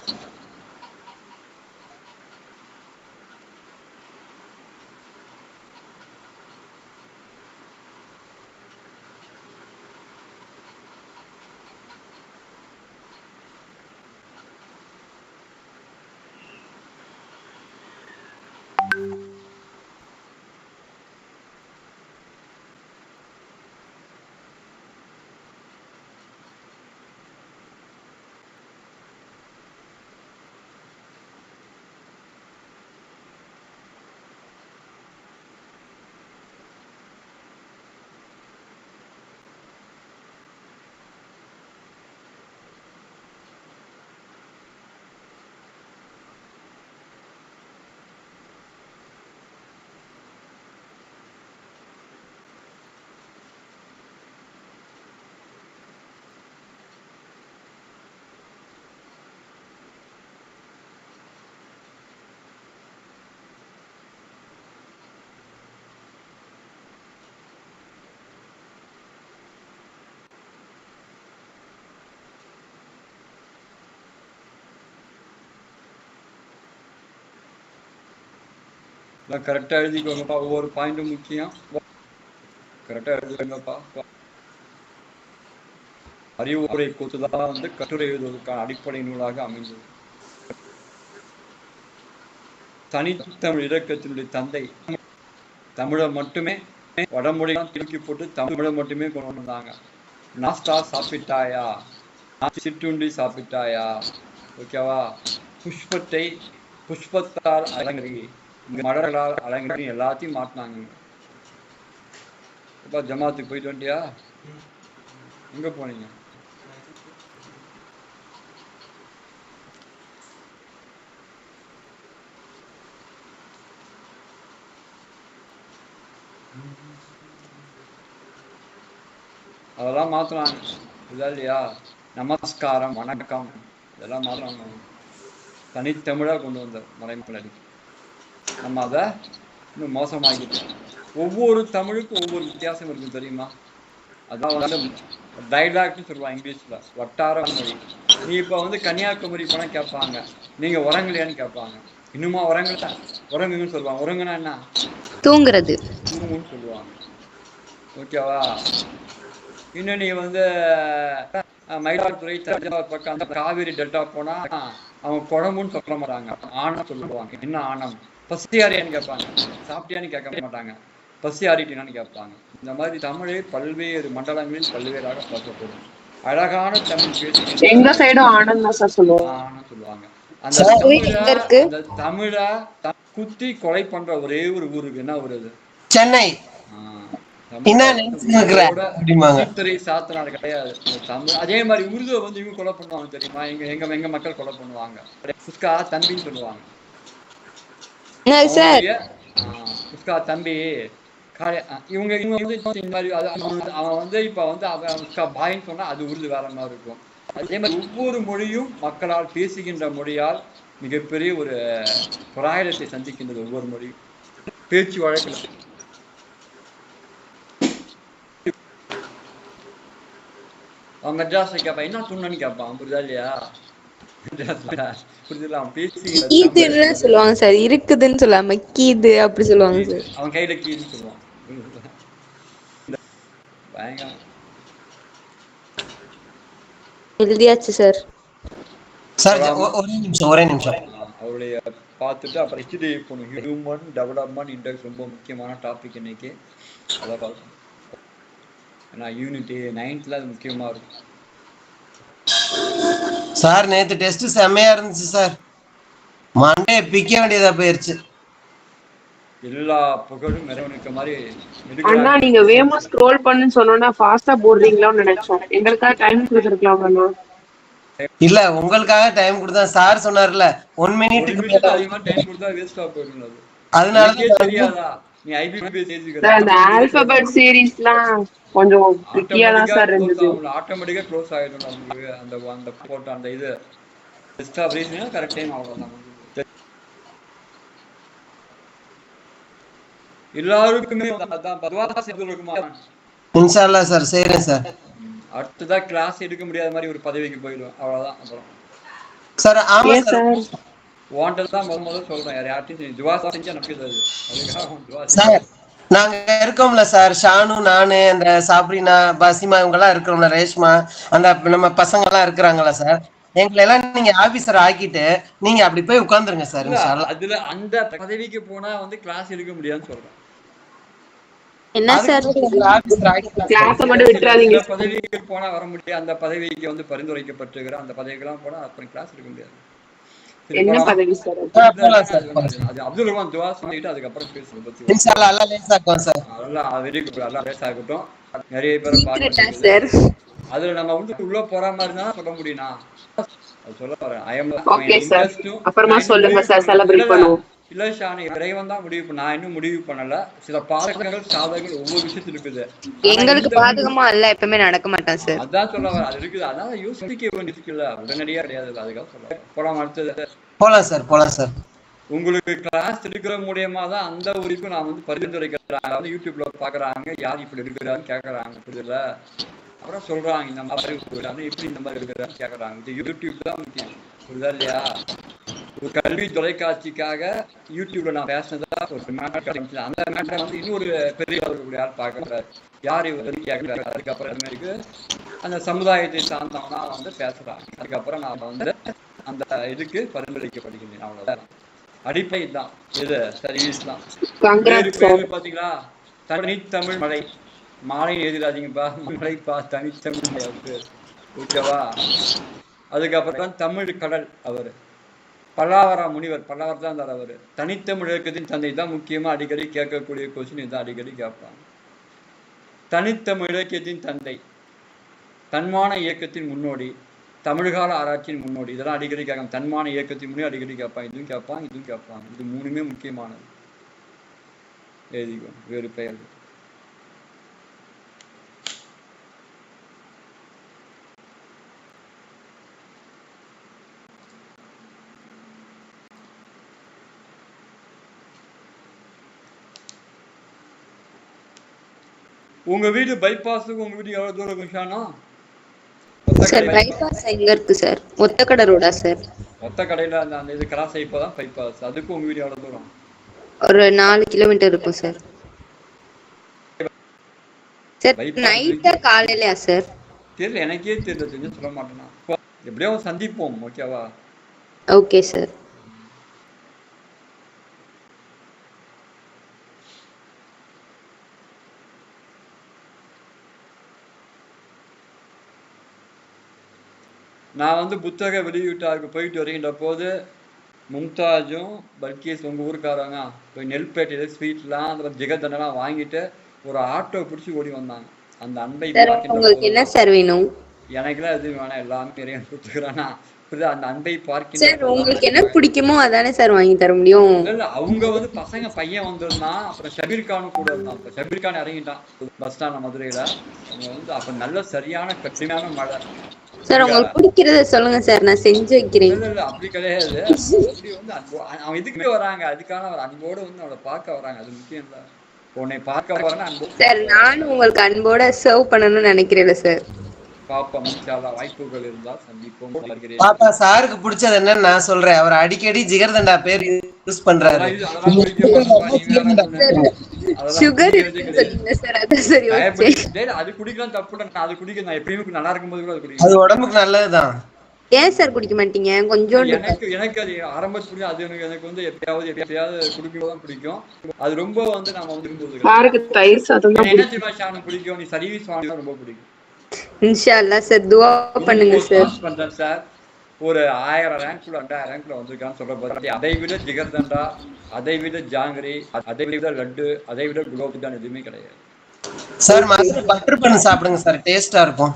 கரெக்டா எழுதிக்கோங்கப்பா, ஒவ்வொரு பாயிண்ட்டும் முக்கியம். கரெக்டா எழுதுங்கப்பா. அறிவுரை கூத்துதான் வந்து கட்டுரை எழுதுவதற்கான அடிப்படை நூலாக அமைந்தது. தனித்தமிழ் இலக்கியத்தினுடைய தந்தை தமிழை மட்டுமே வடமொழியெல்லாம் திருக்கி போட்டு தமிழை மட்டுமே கொண்டு வந்தாங்க. நாஸ்டா சாப்பிட்டாயா, சிற்றுண்டி சாப்பிட்டாயா, ஓகேவா, புஷ்பத்தை புஷ்பத்தால் அலங்கரி, மலர்களால் அலங்கரி எல்லாத்தையும் மாட்டினாங்க. இப்போ ஜமாத்துக்கு போயிட்டு வந்துட்டியா? எங்க போனீங்க? அதெல்லாம் மாத்தலாம் இல்லையா? நமஸ்காரம், வணக்கம், இதெல்லாம் மாத்தலாம். தனித்தமிழா கொண்டு வந்த மலைமலடி நம்ம அதை இன்னும் மோசமாகிட்டோம். ஒவ்வொரு தமிழுக்கும் ஒவ்வொரு வித்தியாசம் இருக்கு தெரியுமா? அதான் வந்து டைலாக்ட்னு சொல்லுவாங்க இங்கிலீஷ்ல, வட்டார மொழி. நீ இப்ப வந்து கன்னியாகுமரி போனா கேட்பாங்க, நீங்க உறங்கலையான்னு கேட்பாங்க. இன்னுமா உறங்கல? உறங்குங்கன்னு சொல்லுவாங்க. உறங்குனா என்ன? தூங்குறது. தூங்குன்னு சொல்லுவாங்க. ஓகேவா? இன்னும் நீ வந்து மயிலாடுதுறை, தஞ்சாவூர் பக்கம் அந்த காவிரி டெல்டா போனா அவங்க குழம்புன்னு சொல்ல மாட்டாங்க, ஆணம் சொல்லுவாங்க. என்ன ஆணம்? பசியாரியான்னு கேட்பாங்க. சாப்பிட்டியான்னு கேட்க மாட்டாங்க, பசி ஆறிட்டினான்னு கேட்பாங்க. இந்த மாதிரி தமிழை பல்வேறு மண்டலங்களில் பல்வேறாக பேசப்படும். அழகான தமிழ் பேசுகின்ற எங்க சைடும் ஆனந்த் தான் சார் சொல்லுவோம். ஆணம் சொல்லுவாங்க. அந்த தமிழை குத்தி கொலை பண்ற ஒரே ஒரு ஊருக்கு என்ன ஊர் அது? சென்னை. சாத்தனார் கிடையாது தமிழ். அதே மாதிரி உருதுவை வந்து இவங்க கொலை பண்ணுவாங்க தெரியுமா? எங்க மக்கள் கொலை பண்ணுவாங்க. உஸ்கா தம்பின்னு சொல்லுவாங்க. உஸ்கா தம்பி இவங்க வந்து இந்த மாதிரி அவன் வந்து இப்ப வந்து அவன் உஸ்கா பாயின்னு சொன்னா அது உருது வேற மாதிரி இருக்கும். அதே மாதிரி ஒவ்வொரு மொழியும் மக்களால் பேசுகின்ற மொழியால் மிகப்பெரிய ஒரு பிராயத்தை சந்திக்கின்றது. ஒவ்வொரு மொழியும் பேச்சு வழக்குல அவன் மெட்ராஸ்ல கேட்பான், என்ன துண்ணன்னு கேட்பான். புரியுதா இல்லையா? புரியுதுல? அவன் பேசி சொல்லுவாங்க சார், இருக்குதுன்னு சொல்லாம கீது அப்படி சொல்லுவாங்க சார். அவன் கையில கீதுன்னு சொல்லுவான். பயங்கரம். எழுதியாச்சு சார். ஒரே நிமிஷம். அவருடைய பார்த்துட்டு அப்புறம் ஹிஸ்டரி போகணும். ஹியூமன் டெவலப்மெண்ட் இண்டெக்ஸ் ரொம்ப முக்கியமான டாபிக் இன்னைக்கு. அதை பார்க்கணும். ஏன்னா யூனிட்டி 9th அது முக்கியமா இருக்கும். சார் நேத்து டெஸ்ட் செம்மையா இருந்துச்சு சார். மண்டே பிக்க வேண்டியதா போயிருச்சு. எல்லா புகழும் இறைவனுக்கு மாதிரி. அண்ணா நீங்க வேகமா ஸ்க்ரோல் பண்ணுன்னு சொன்னோன்னா ஃபாஸ்டா போடுறீங்களான்னு நினைச்சோம். எங்களுக்காக டைம் கொடுத்துருக்கலாமா? இல்ல உங்களுக்காக டைம் கொடுத்தா சார் சொன்னார்ல 1 மினிட்டுக்கு அதிகமா டைம் கொடுத்தா வேஸ்டா போயிடும். அதனால தெரியாதா நீ ஐபிபிஎஸ் எழுதிக்கிற? அந்த ஆல்பபெட் சீரிஸ்லாம் கொஞ்சம் ட்ரிக்கியா தான் சார் இருந்துச்சு. ஆட்டோமேட்டிக்கா க்ளோஸ் ஆயிடும் நமக்கு. அந்த போட்ட அந்த இது best of reason correct time அவ்வளவுதான். எல்லாருக்குமே அதான் பதுவா சேர்ந்து இருக்குமா? இன்ஷா அல்லாஹ் சார் செய்றேன் சார். அடுத்ததா கிளாஸ் எடுக்க முடியாத மாதிரி ஒரு பதவிக்கு போயிடுவேன், அவ்வளவுதான். அப்புறம் சார் ஆமா ஏன் சார். சார்? வாண்டட் தான் முதல்ல சொல்றேன், யார்ட்டையும் துவா செஞ்சா நடக்குது அது. அதுக்காக துவா சார் நாங்க இருக்கோம்ல சார், ஷானு, நானு, அந்த சாப்ரினா, பாசிமா, இவங்க எல்லாம் இருக்கிறோம்ல, ரேஷ்மா, அந்த நம்ம பசங்க எல்லாம் இருக்கிறாங்களா சார், எங்களை எல்லாம் நீங்க ஆபீசர் ஆக்கிட்டு நீங்க அப்படி போய் உட்கார்ந்துருங்க சார். இன்ஷா அல்லாஹ். அதுல அந்த பதவிக்கு போனா வந்து கிளாஸ் எடுக்க முடியாதுன்னு சொல்றேன். என்ன சார்? ஆபீசர் ஆக்கிட்டு கிளாஸ மட்டும் விட்டுறாதீங்க. சில பதவிக்கு போனா வர முடியாது, அந்த பதவிக்கு வந்து பரிந்துரைக்கப்பட்டிருக்கிற அந்த பதவிக்கெல்லாம் போனா அப்புறம் கிளாஸ் எடுக்க முடியாது. சரி, என்ன போலாம். பதவி சார்? போலாம் சார். அது அப்துல் ரஹ்மான் துவா சொல்லிட்டு அதுக்கப்புறம் பேசுவோம் பத்தி. இன்ஷா அல்லாஹ் அல்லாஹ் லேசாக்குவான் சார். அதெல்லாம் வெரி குட், எல்லாம் பேச ஆகட்டும். நிறைய பேரை சீக்கிரட்டா பார்க்க சார்? அதுல நம்ம வந்து உள்ள போற மாதிரி தான் சொல்ல முடியும்னா அது சொல்ல வரேன். ஓகே சார், அப்புறமா சொல்லுங்க சார், செலிப்ரேட் பண்ணுவோம். இல்ல ஷானி, இறைவன் தான் முடிவு நான் இன்னும் முடிவு பண்ணல. சில பாதகங்கள் சாதகங்கள் ஒவ்வொரு விஷயத்துல இருக்குது. எங்களுக்கு பாதகமா இல்ல எப்பவுமே நடக்க மாட்டான் சார். அதான் சொல்ல வர, அது இருக்குது. அதனால யோசிக்க வேண்டியதுக்குல்ல, உடனடியா கிடையாது. அதுக்காக சொல்ல போலாம். அடுத்தது போலாம் சார், போலாம் சார். உங்களுக்கு கிளாஸ் எடுக்கிற மூலியமா தான் அந்த உரிப்பு நான் வந்து பரிந்துரைக்கிறாங்க. வந்து யூடியூப்ல பாக்குறாங்க, யார் இப்படி இருக்கிறான்னு கேக்குறாங்க, புரியுதுல? அப்புறம் சொல்றாங்க இந்த மாதிரி எப்படி இந்த மாதிரி இருக்கிறான்னு கேக்குறாங்க. இது யூடியூப் தான் முக்கியம், புரியுதா இல்லையா? ஒரு கல்வி தொலைக்காட்சிக்காக யூடியூப்ல நான் பேசினதா ஒரு மேட்டர், அந்த மேட்டரை வந்து இன்னொரு பெரிய அளவுக்கு யார் பார்க்கறாரு, யார் இவர் கேட்கிறாரு. அதுக்கப்புறம் இருக்கு அந்த சமுதாயத்தை சார்ந்தவனா வந்து பேசுறாங்க. அதுக்கப்புறம் நான் வந்து அந்த இதுக்கு பரிந்துரைக்கப்படுகின்றேன். அவ்வளவுதான், அடிப்படை தான். இது சர்வீஸ் தான். பேரு பாத்தீங்களா? தனித்தமிழ் மலை. மாலை எழுதிடாதீங்கப்பா, மலைப்பா, தனித்தமிழ் மலை. ஓகேவா? அதுக்கப்புறம் தான் தமிழ் கடல். அவரு பல்லாவரா முனிவர், பல்லாவரம் தான் இருந்தார் அவரு. தனித்தமிழ் இயக்கத்தின் தந்தை தான். முக்கியமா அடிக்கடி கேட்கக்கூடிய கொஸ்டின் இதான், அடிக்கடி கேட்பாங்க. தனித்தமிழ் இலக்கியத்தின் தந்தை, தன்மான இயக்கத்தின் முன்னோடி, தமிழ்கால ஆராய்ச்சியின் முன்னோடி. இதெல்லாம் அடிக்கடி கேட்பாங்க. தன்மான இயக்கத்தின் முன்னே அடிக்கடி கேட்பாங்க. இதுவும் கேட்பாங்க, இதுவும் கேட்பாங்க. இது மூணுமே முக்கியமானது. எழுதிக்கோ, வேறு பெயர். உங்க வீடு பைபாஸுக்கு உங்க வீடு எவ்வளவு தூரம் இருக்கும் ஷானா? சார் பைபாஸ் எங்க இருக்கு சார்? ஒத்தக்கடை ரோடா சார்? ஒத்தக்கடையில அந்த இது கிராஸ் இப்பதான் பைபாஸ். அதுக்கு உங்க வீடு எவ்வளவு தூரம்? ஒரு 4 கிலோமீட்டர் இருக்கும் சார். சார் நைட்டா காலையிலயா சார்? தெரியல, எனக்கே தெரியல, தெரிஞ்சு சொல்ல மாட்டேனா. எப்படியும் சந்திப்போம், ஓகேவா? Okay sir. நான் வந்து புத்தக வெளியீட்டாருக்கு போயிட்டு வருகின்ற போது மும்தாஜும் பல்கீஸ் உங்க ஊருக்காரங்க போய் நெல்பேட்டையில ஸ்வீட்லாம் அந்த ஜிகர்தண்டெல்லாம் வாங்கிட்டு ஒரு ஆட்டோ பிடிச்சி ஓடி வந்தாங்க. அந்த அன்பை உங்களுக்கு என்ன சார் வேணும்? எனக்குலாம் எதுவும் வேணாம், எல்லாமே இறைவன் கொடுத்துக்கிறானா. அந்த அன்பை பார்க்கின்ற சார் உங்களுக்கு என்ன பிடிக்குமோ அதானே சார் வாங்கி தர முடியும். இல்ல, அவங்க வந்து பசங்க பையன் வந்திருந்தான். அப்புறம் ஷபீர் கானும் கூட இருந்தான். அப்ப ஷபீர் கான் இறங்கிட்டான் பஸ் ஸ்டாண்ட் மதுரையில. அவங்க வந்து அப்ப நல்ல சரியான கடுமையான மழை. சார் உங்களுக்கு பிடிக்கிறத சொல்லுங்க சார், நான் செஞ்சு வைக்கிறேன். இல்ல அப்படி கிடையாது. அப்படி வந்து அவன் இதுக்கு வராங்க, அதுக்கான ஒரு அன்போடு வந்து அவளை பார்க்க வராங்க. அது முக்கியம் இல்ல, உன்னை பார்க்க வராங்க அன்பு. சார் நானும் உங்களுக்கு அன்போட சர்வ் பண்ணணும்னு நினைக்கிறேன் சார். பாப்போம், வாய்ப்புகள் இருந்தால் சந்திப்போம். பாப்பா சாருக்கு பிடிச்சது என்னன்னு நான் சொல்றேன். அவர் அடிக்கடி ஜிகர்தண்டா பேர் யூஸ் பண்றாரு. சுகர் இருக்குன்னு சார், அதான் சரி ஓகே. அது குடிக்கலாம் தப்பு இல்ல, அது குடிக்க நான் எப்பயுமே நல்லா இருக்கும்போது கூட அது குடிக்கிறேன். அது உடம்புக்கு நல்லதுதான். ஏன் சார் குடிக்க மாட்டீங்க? கொஞ்சம் எனக்கு அது ஆரம்பத்துல அது எனக்கு வந்து எப்பயாவது குடிக்கதான் பிடிக்கும். அது ரொம்ப வந்து நாம வந்து என்ன சிவாஷானு பிடிக்கும், நீ சர்வீஸ் வாங்க ரொம்ப பிடிக்கும். இன்ஷா அல்லாஹ் சார் துஆ பண்ணுங்க சார். பண்றேன் சார். ஒரு 1000 ரேங்க்ல 2000 ரேங்க்ல வந்திருக்கான்னு சொல்ற போது அதை விட ஜிகர்தண்டா, அதை விட ஜாங்கிரி, அதை விட லட்டு, அதை விட குலோப் ஜான் எதுவுமே கிடையாது சார். பட்டர் பன் சாப்பிடுங்க சார், டேஸ்டா இருக்கும்.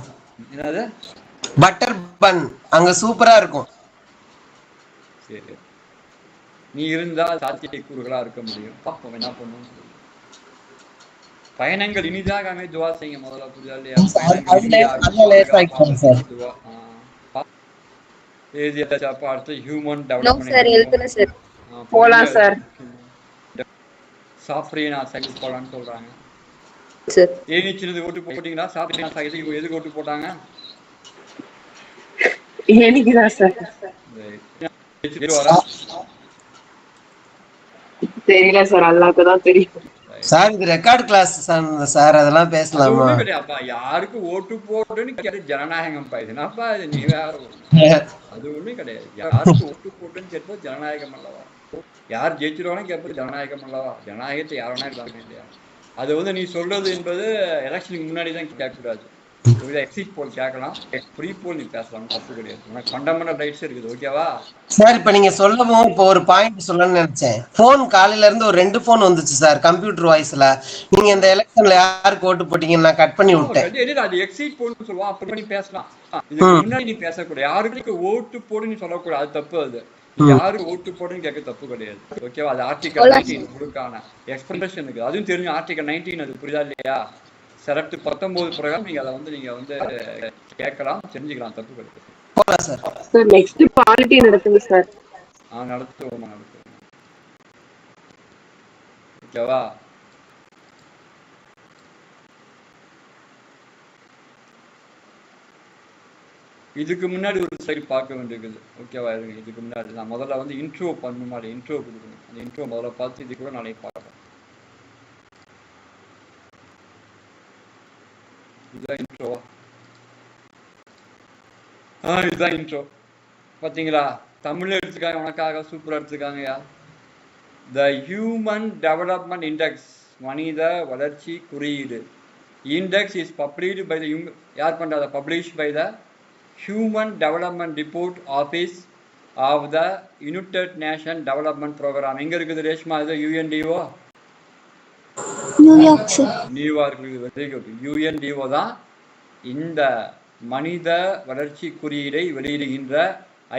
என்னது? பட்டர் பன் அங்க சூப்பரா இருக்கும். சரி, நீ இருந்தா சாத்திய கூறுகளா இருக்க முடியும். பாப்போம் என்ன பண்ணுவோம். பயணங்கள் இனிதாக துவா செய்யுங்க முதல்ல, புரியுதா இல்லையா? ஹியூமன் டெவலப்மென்ட் போலாம் சார். சாப்ரினா சைக்கிள் போலான்னு சொல்றாங்க. சார். ஏனிச்சினது ஓட்டு போட்டீங்களா? சாப்பிட்டீங்களா சார்? எதுக்கு ஓட்டு போட்டாங்க? ஏனிக்குதான் சார். வரா தெரியல சார், அல்லாஹ்க்குதான் தெரியும். சார் இது ரெக்கார்ட் கிளாஸ் சார், அதெல்லாம் அது பேசலாமா? ஒண்ணும் கிடையாதுப்பா. யாருக்கு ஓட்டு போட்டுன்னு கேட்டு ஜனநாயகம்ப்பா இது. என்னப்பா இது? நீ வேற அது ஒண்ணும் கிடையாது. யாருக்கு ஓட்டு போட்டுன்னு கேட்பது ஜனநாயகம் அல்லவா? யார் ஜெயிச்சிருவானு கேட்பது ஜனநாயகம் அல்லவா? ஜனநாயகத்தை யார் வேணா இருக்காங்க இல்லையா? அது வந்து நீ சொல்றது என்பது எலெக்ஷனுக்கு முன்னாடி தான் கேட்கக்கூடாது. ஒரு எக்ஸிட் போல் கேட்கலாம், ஃப்ரீ போல் நீ பேசலாம், தப்பு கிடையாது. உனக்கு ஃபண்டமெண்டல் ரைட்ஸ் இருக்குது, ஓகேவா? சார் இப்ப நீங்க சொல்லவும் இப்போ ஒரு பாயிண்ட் சொல்லணும்னு நினைச்சேன். போன் காலையில இருந்து ஒரு 2 போன் வந்துச்சு சார், கம்ப்யூட்டர் வாய்ஸ்ல. நீங்க இந்த எலெக்ஷன்ல யாருக்கு ஓட்டு போட்டீங்கன்னு நான் கட் பண்ணி விட்டேன். அது எக்ஸிட் போல்னு சொல்லுவோம், அப்படி பண்ணி பேசலாம். இதுக்கு முன்னாடி நீ பேசக்கூடாது. யாருக்கு ஓட்டு போடுன்னு சொல்லக்கூடாது, அது தப்பு. அது யாருக்கு ஓட்டு போடுன்னு கேட்க தப்பு கிடையாது, ஓகேவா? அது ஆர்டிகல் 19 உங்களுக்கான எக்ஸ்பிரஷன் இருக்கு. அதுவும் தெரியும், ஆர்டிகல் 19 அது புரியுதா இல்லையா? செரப்ட் 19 பிரகாரம் நீங்க அதை வந்து நீங்க வந்து கேட்கலாம், தெரிஞ்சுக்கலாம், தப்பு கிடையாது. சார் நெக்ஸ்ட் பாலிட்டி நடத்துங்க சார். நடத்துவோம், ஓகேவா? இதுக்கு முன்னாடி ஒரு சைடு பார்க்க வேண்டியிருக்குது, ஓகேவா? இதுக்கு முன்னாடி நான் முதல்ல வந்து இன்ட்ரோ பண்ண மாதிரி இன்ட்ரோ கொடுக்கணும். அந்த இன்ட்ரோ முதல்ல பார்த்து இது கூட நாளைக்கு பார்க்கலாம். இதுதான் இன்ட்ரோவா? இதுதான் இன்ட்ரோ. பார்த்தீங்களா? தமிழ்ல எடுத்துக்காங்க, உனக்காக சூப்பராக எடுத்துக்காங்கயா. த ஹியூமன் டெவலப்மெண்ட் இண்டெக்ஸ், மனித வளர்ச்சி குறியீடு. Index is published by the யார் பண்ணுறத? Publish by the human development report office of the united nation development program. எங்கே இருக்குது ரேஷ்மா? இது யுஎன்டிஓ, நியூயார்க் இருக்குது. Very good. யுஎன்டிஓ தான் இந்த மனித வளர்ச்சி குறியீடை வெளியிடுகின்ற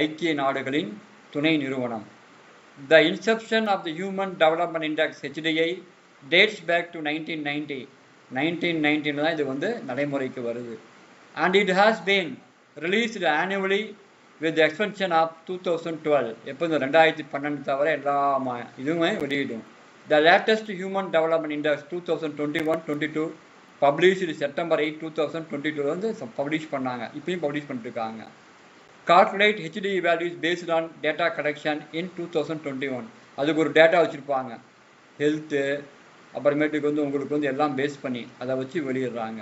ஐக்கிய நாடுகளின் துணை நிறுவனம். The inception of the human development index HDI dates back to 1990. 1990 தான் இது வந்து நடைமுறைக்கு வருது. And it has been released annually with exception of 2012. எப்போ இந்த 2012 தவிர எல்லா இதுவுமே வெளியிடும். The latest human development index 2021-22 published September 8, 2022 வந்து பப்ளிஷ் பண்ணாங்க. இப்பயும் பப்ளிஷ் பண்ணிட்டுருக்காங்க. Calculate HDI values based on data collection in 2021. அதுக்கு ஒரு டேட்டா வச்சுருப்பாங்க, ஹெல்த்து அப்புறமேட்டுக்கு வந்து உங்களுக்கு வந்து எல்லாம் பேஸ் பண்ணி அதை வச்சு வெளியிடுறாங்க.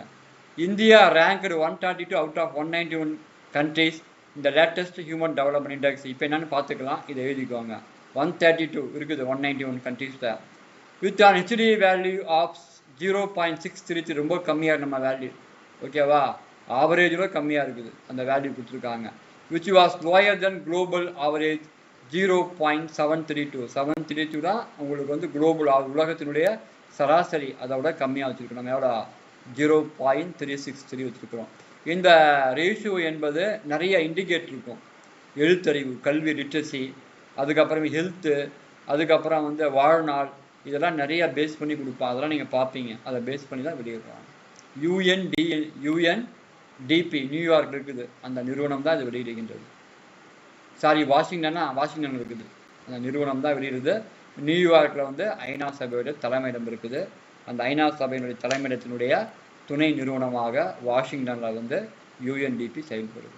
India ranked 132 out of 191 countries இந்த லேட்டஸ்ட் ஹியூமன் டெவலப்மெண்ட் இண்டெக்ஸ். இப்போ என்னென்னு பார்த்துக்கலாம், இதை எழுதிக்குவாங்க. 132 இருக்குது 191 கண்ட்ரீஸில். With an HDI value of 0.633, ரொம்ப கம்மியாக நம்ம வேல்யூ, ஓகேவா? ஆவரேஜில் கம்மியாக இருக்குது அந்த வேல்யூ கொடுத்துருக்காங்க. Which was lower then global average 0.732. 732 தான் உங்களுக்கு வந்து குளோபல் உலகத்தினுடைய சராசரி, அதை விட கம்மியாக வச்சுருக்கோம். நம்ம எவ்வளோ 0.363 வச்சுருக்கிறோம். இந்த ரேஷியோ என்பது நிறைய இண்டிகேட்டர் இருக்கும். எழுத்தறிவு, கல்வி, லிட்ரஸி, அதுக்கப்புறம் ஹெல்த்து, அதுக்கப்புறம் வந்து வாழ்நாள், இதெல்லாம் நிறைய பேஸ் பண்ணி கொடுப்போம். அதெல்லாம் நீங்கள் பார்ப்பீங்க, அதை பேஸ் பண்ணி தான் வெளியிடுறாங்க. யுஎன்டிபி நியூயார்க் இருக்குது, அந்த நிறுவனம் தான் இது வெளியிடுகின்றது. சாரி, வாஷிங்டன் இருக்குது, அந்த நிறுவனம் தான் வெளியிடுது. நியூயார்க்கில் வந்து ஐநா சபையோட தலைமையிடம் இருக்குது. அந்த ஐநா சபையினுடைய தலைமையிடத்தினுடைய துணை நிறுவனமாக வாஷிங்டனில் வந்து யுஎன்டிபி செயல்படுது.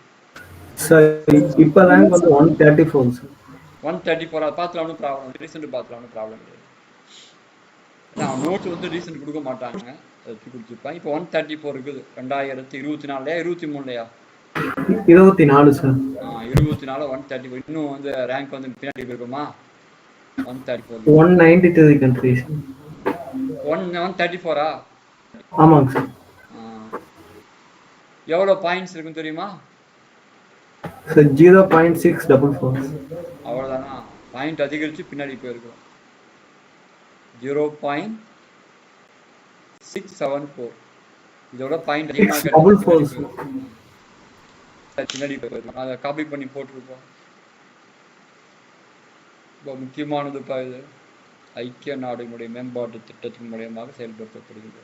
சார் இப்போ ரேங்க் வந்து 134 சார். 134 அதை பார்த்துல ஒன்றும் ப்ராப்ளம், ரீசெண்ட் பார்த்துல ஒன்றும் ப்ராப்ளம் கிடையாது. நான் நோட்ஸ் வந்து ரீசெண்ட் கொடுக்க மாட்டாங்க, அதை கொடுத்துருப்பேன். இப்போ 134 இருக்குது. 2024 23 24 சார். 24 134. இன்னும் வந்து ரேங்க் வந்து பின்னாடி இருக்குமா? 134 193 கண்ட்ரிஸ். 134 ஆமாங்க சார். எவ்வளோ பாயிண்ட்ஸ் இருக்குன்னு தெரியுமா? சார் 0.644. அவ்வளோதானா? பாயிண்ட் அதிகரித்து பின்னாடி போயிருக்கோம். 0.674. இதோட பாயிண்ட் அதிகமாக பின்னாடி போயிருக்கோம். அதை காப்பி பண்ணி போட்டிருக்கோம். ரொம்ப முக்கியமானதுப்பா இது. ஐக்கிய நாடுகளுடைய மேம்பாட்டு திட்டத்தின் மூலியமாக செயல்படுத்தப்படுகிறது.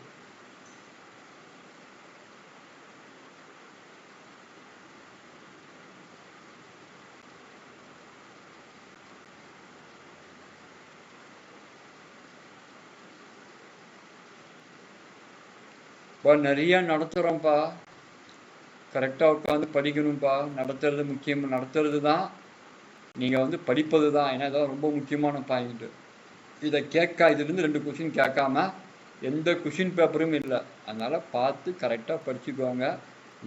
இப்போ நிறைய நடத்துகிறோம்ப்பா, கரெக்டாக உட்காந்து படிக்கணும்ப்பா. நடத்துறது முக்கியம், நடத்துறது தான் நீங்கள் வந்து படிப்பது தான். ஏன்னா இதான் ரொம்ப முக்கியமான பாயிண்ட்டு. இதை இதுலேருந்து 2 கொஷின் கேட்காம எந்த கொஷின் பேப்பரும் இல்லை. அதனால் பார்த்து கரெக்டாக படிச்சுக்கோங்க.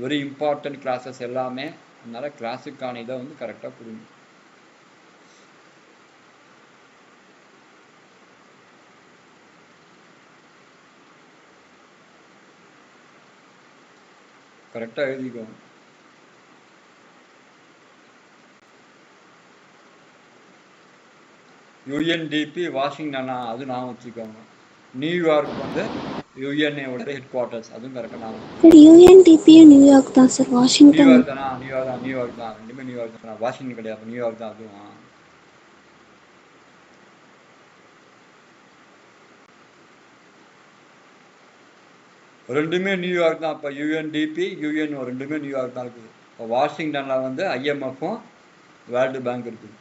வெரி இம்பார்ட்டன்ட் கிளாஸஸ் எல்லாமே. அதனால் கிளாஸுக்கான இதை வந்து கரெக்டாக கொடுங்க. கரெக்டாக எழுதிக்கோங்க. யூஎன்டிபி வாஷிங்டனா, அது நான் வச்சுக்கோங்க. நியூயார்க் வந்து யுஎன்ஏவோட ஹெட் குவார்ட்டர்ஸ், அதுவும் கரெக்டாக நான் யூஎன்டிபியும் நியூயார்க் தான் சார். வாஷிங்டன் நியூயார்க் தானா? நியூயார்க் தான், ரெண்டுமே நியூயார்க் தான். வாஷிங்டன் கிடையாது, நியூயார்க் தான் அதுவும். ரெண்டுமே நியூயார்க் தான். இப்போ யுஎன்டிபி யுஎன்ஓ ரெண்டுமே நியூயார்க் தான் இருக்குது. இப்போ வாஷிங்டனில் வந்து ஐஎம்எஃப்பும் வேர்ல்டு பேங்க் இருக்குது.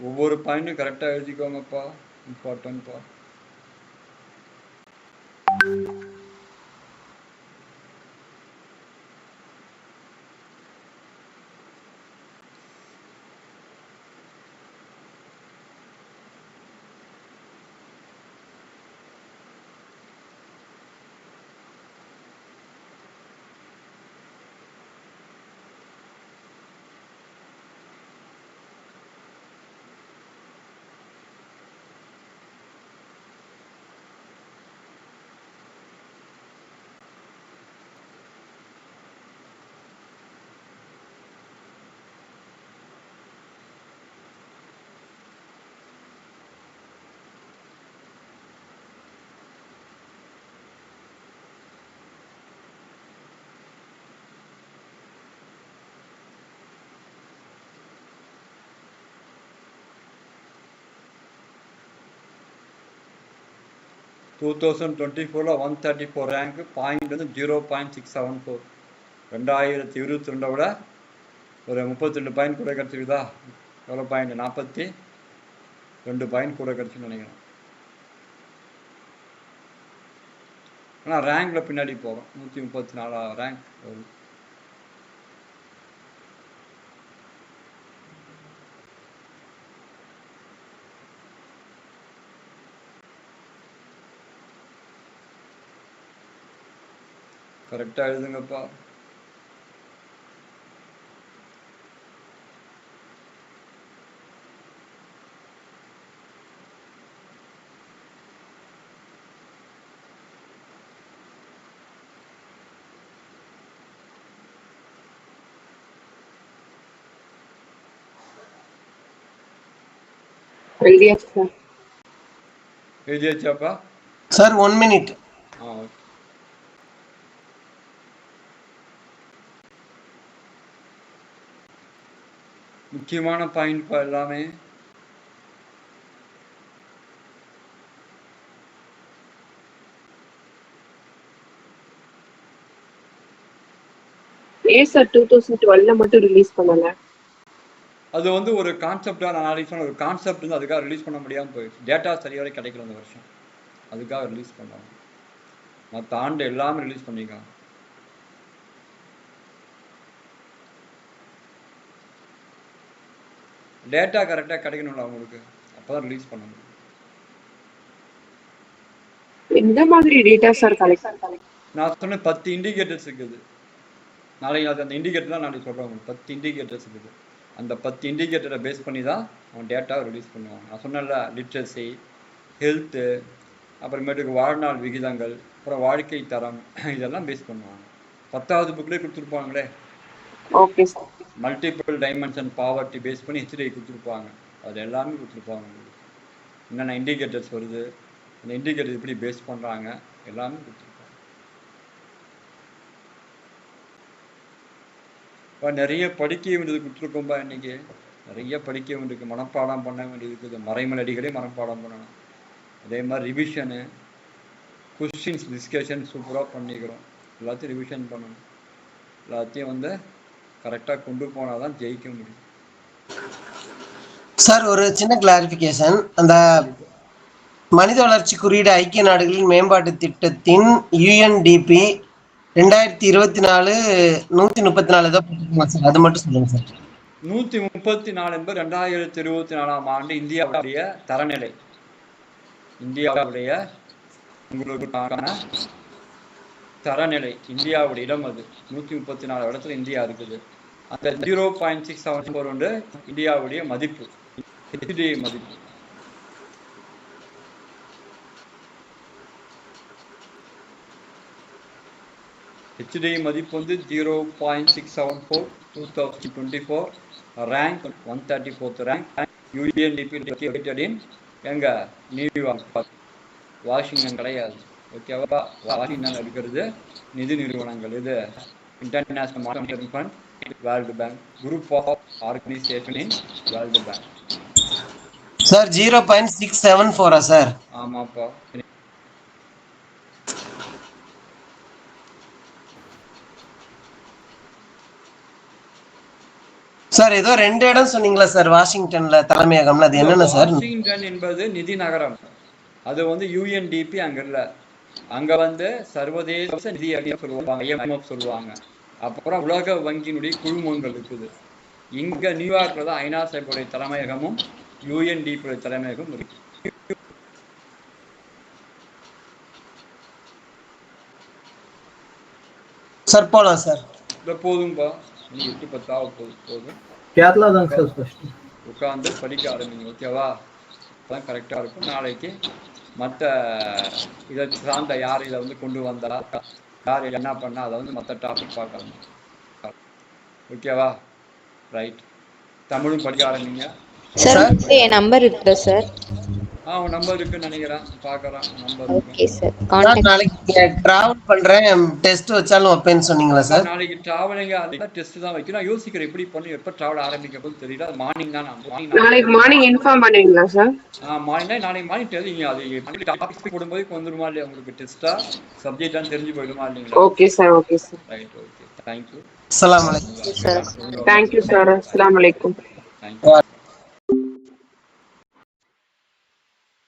ஒவ்வொரு பாயிண்ட்டும் கரெக்டாக எழுதிக்கோங்கப்பா, இம்பார்ட்டன்ட்ப்பா. To 2024 134 rank. பாயிண்ட் வந்து 0.674. 2022 விட ஒரு 32 பாயிண்ட் கூட கிடச்சிருக்குதா? எவ்வளோ பாயிண்ட்? 42 பாயிண்ட் கூட கிடச்சுன்னு நினைக்கிறேன். ஆனால் ரேங்கில் பின்னாடி போகிறோம். 134 ரேங்க் வருது. கரெக்டாக எழுதுங்கப்பா. எழுதியாச்சாப்பா சார்? 1 minute. ஓகே. முக்கியமான பாயிண்ட்ப்பா எல்லாமே. சார் 2012 மட்டும் ரிலீஸ் பண்ணல. அது வந்து ஒரு கான்செப்டாக நான் நாளைக்கு சொன்ன ஒரு கான்செப்ட் வந்து அதுக்காக ரிலீஸ் பண்ண முடியாமல் போயிடுச்சு. டேட்டா சரியாக கிடைக்கல இந்த வருஷம், அதுக்காக ரிலீஸ் பண்ணாங்க. மற்ற ஆண்டு எல்லாமே ரிலீஸ் பண்ணியிருக்காங்க. டேட்டா கரெக்டாக கிடைக்கணும்ல அவங்களுக்கு, அப்போ தான் ரிலீஸ் பண்ண முடியும். எந்த மாதிரி டேட்டா சார் கலெக்ட்? நான் சொன்ன 10 இண்டிகேட்டர்ஸ் இருக்குது. நாளைக்கு அது அந்த இண்டிகேட்டர்லாம் நாளைக்கு சொல்கிறேன் உங்களுக்கு. 10 இண்டிகேட்டர்ஸ் இருக்குது. அந்த 10 இண்டிகேட்டரை பேஸ் பண்ணி தான் அவன் டேட்டாவை ரிலீஸ் பண்ணுவாங்க. நான் சொன்னல, லிட்ரஸி, ஹெல்த்து, அப்புறமேட்டுக்கு வாழ்நாள் விகிதங்கள், அப்புறம் வாழ்க்கை தரம், இதெல்லாம் பேஸ் பண்ணுவாங்க. 10வது புக்லேயே கொடுத்துருப்பாங்களே. Okay sir. Multiple dimension poverty base பண்ணி ஹிஸ்டரி கொடுத்துருப்பாங்க. அது எல்லாமே கொடுத்துருப்பாங்க. என்னென்ன இண்டிகேட்டர்ஸ் வருது, அந்த இண்டிகேட்டர் எப்படி பேஸ் பண்ணுறாங்க, எல்லாமே கொடுத்துருப்பாங்க. இப்போ நிறைய படிக்க வேண்டியது கொடுத்துருக்கோம்பா. இன்றைக்கி நிறைய படிக்க வேண்டியது, மனப்பாடம் பண்ண வேண்டியது இருக்குது. மறைமலடிகளே மனப்பாடம் பண்ணணும். அதே மாதிரி ரிவிஷனு, கொஸ்டின்ஸ் டிஸ்கஷன் சூப்பராக பண்ணிக்கிறோம். எல்லாத்தையும் ரிவிஷன் பண்ணணும். எல்லாத்தையும் வந்து கரெக்டா கொண்டு போனாதான் ஜெயிக்க முடியும். சார் ஒரு சின்ன கிளாரிபிகேஷன். அந்த மனித வளர்ச்சி குறியீடு ஐக்கிய நாடுகளின் மேம்பாட்டு திட்டத்தின் யுஎன்டிபி 2024 134 ஏதோ போட்டுருக்கோம் சார், அது மட்டும் சொல்லுங்க சார். 134 என்பது 2024 ஆண்டு இந்தியாவுடைய தரநிலை. இந்தியாவுடைய உங்களுக்கான தரநிலை, இந்தியாவுடைய இடம் அது. 134 இடத்துல இந்தியா இருக்குது. அந்த 0.674 வந்து இந்தியாவுடைய மதிப்பு, HDI மதிப்பு. HDI மதிப்பு வந்து 0.674 2024, rank 134th rank. UNDP located in எங்க நியூயார்க், வாஷிங்டன் கிடையாது. ஓகேவா? வாஷிங்டன் இருக்கிறது நிதி நிறுவனங்கள். இது international monetary fund, world bank, group of organisation in world bank. Sir 0.674 sir? ஆமாப்பா. சார் ஏதோ 2 இடம் சொன்னீங்களா சார் வாஷிங்டன்ல தலைமையகம்ல, அது என்னென்ன சார்? வாஷிங்டன் என்பது நிதி நகரம். அது வந்து UNDP அங்க இல்ல. அங்க வந்து சர்வதேச நிதி சொல்லுவாங்க, IMF சொல்லுவாங்க. அப்புறம் உலக வங்கியினுடைய குழுமங்கள் இருக்குது. இங்க நியூயார்க்ல தான் ஐநா சபையுடைய தலைமையகமும் UNDP தலைமையகமும் இருக்கு. சார் போலாம் சார். இல்ல போதும்பா, நீ 8:10 போதும். கேரளா தான் சார் ஃபர்ஸ்ட். உட்காந்து படிக்க ஆரம்பிங்க. ஓகேவா? அதான் கரெக்டா இருக்கும். நாளைக்கு மற்ற இதை சார்ந்த யார் இதை வந்து கொண்டு வந்தா, யார் என்ன பண்ணா, அதை வந்து மற்ற டாபிக் பார்க்கலாம். ஓகேவா? ரைட். தமிழும் படிக்க ஆரம்பிங்க. சார் என் நம்பர் இருக்குதா சார்? உன் நம்பர் இருக்குன்னு நினைக்கிறேன், பார்க்கறேன். Number okay sir. நாளைக்கு டிராவல் பண்றேன், டெஸ்ட் வச்சாலும் வைப்பேன்னு சொன்னீங்களா சார்? நாளைக்கு டிராவலிங்க டெஸ்ட் தான் வைக்கணும். யோசிக்கிறேன் எப்படி பண்ணி எப்போ டிராவல் ஆரம்பிக்க போது தெரியல. அது மார்னிங் தான். நாளைக்கு மார்னிங் இன்ஃபார்ம் பண்ணுவீங்களா சார்? மார்னிங் நாளைக்கு மார்னிங் தெரியுங்க. அது டாபிக் போடும்போது வந்துருமா இல்லையா உங்களுக்கு? டெஸ்டா சப்ஜெக்ட் தான் தெரிஞ்சு போயிடுமா இல்லைங்களா? Okay sir, okay sir. Right, okay. Thank you. அஸ்ஸலாமு அலைக்கும் தேங்க்யூ சார். அஸ்ஸலாமு அலைக்கும். தேங்க்யூ.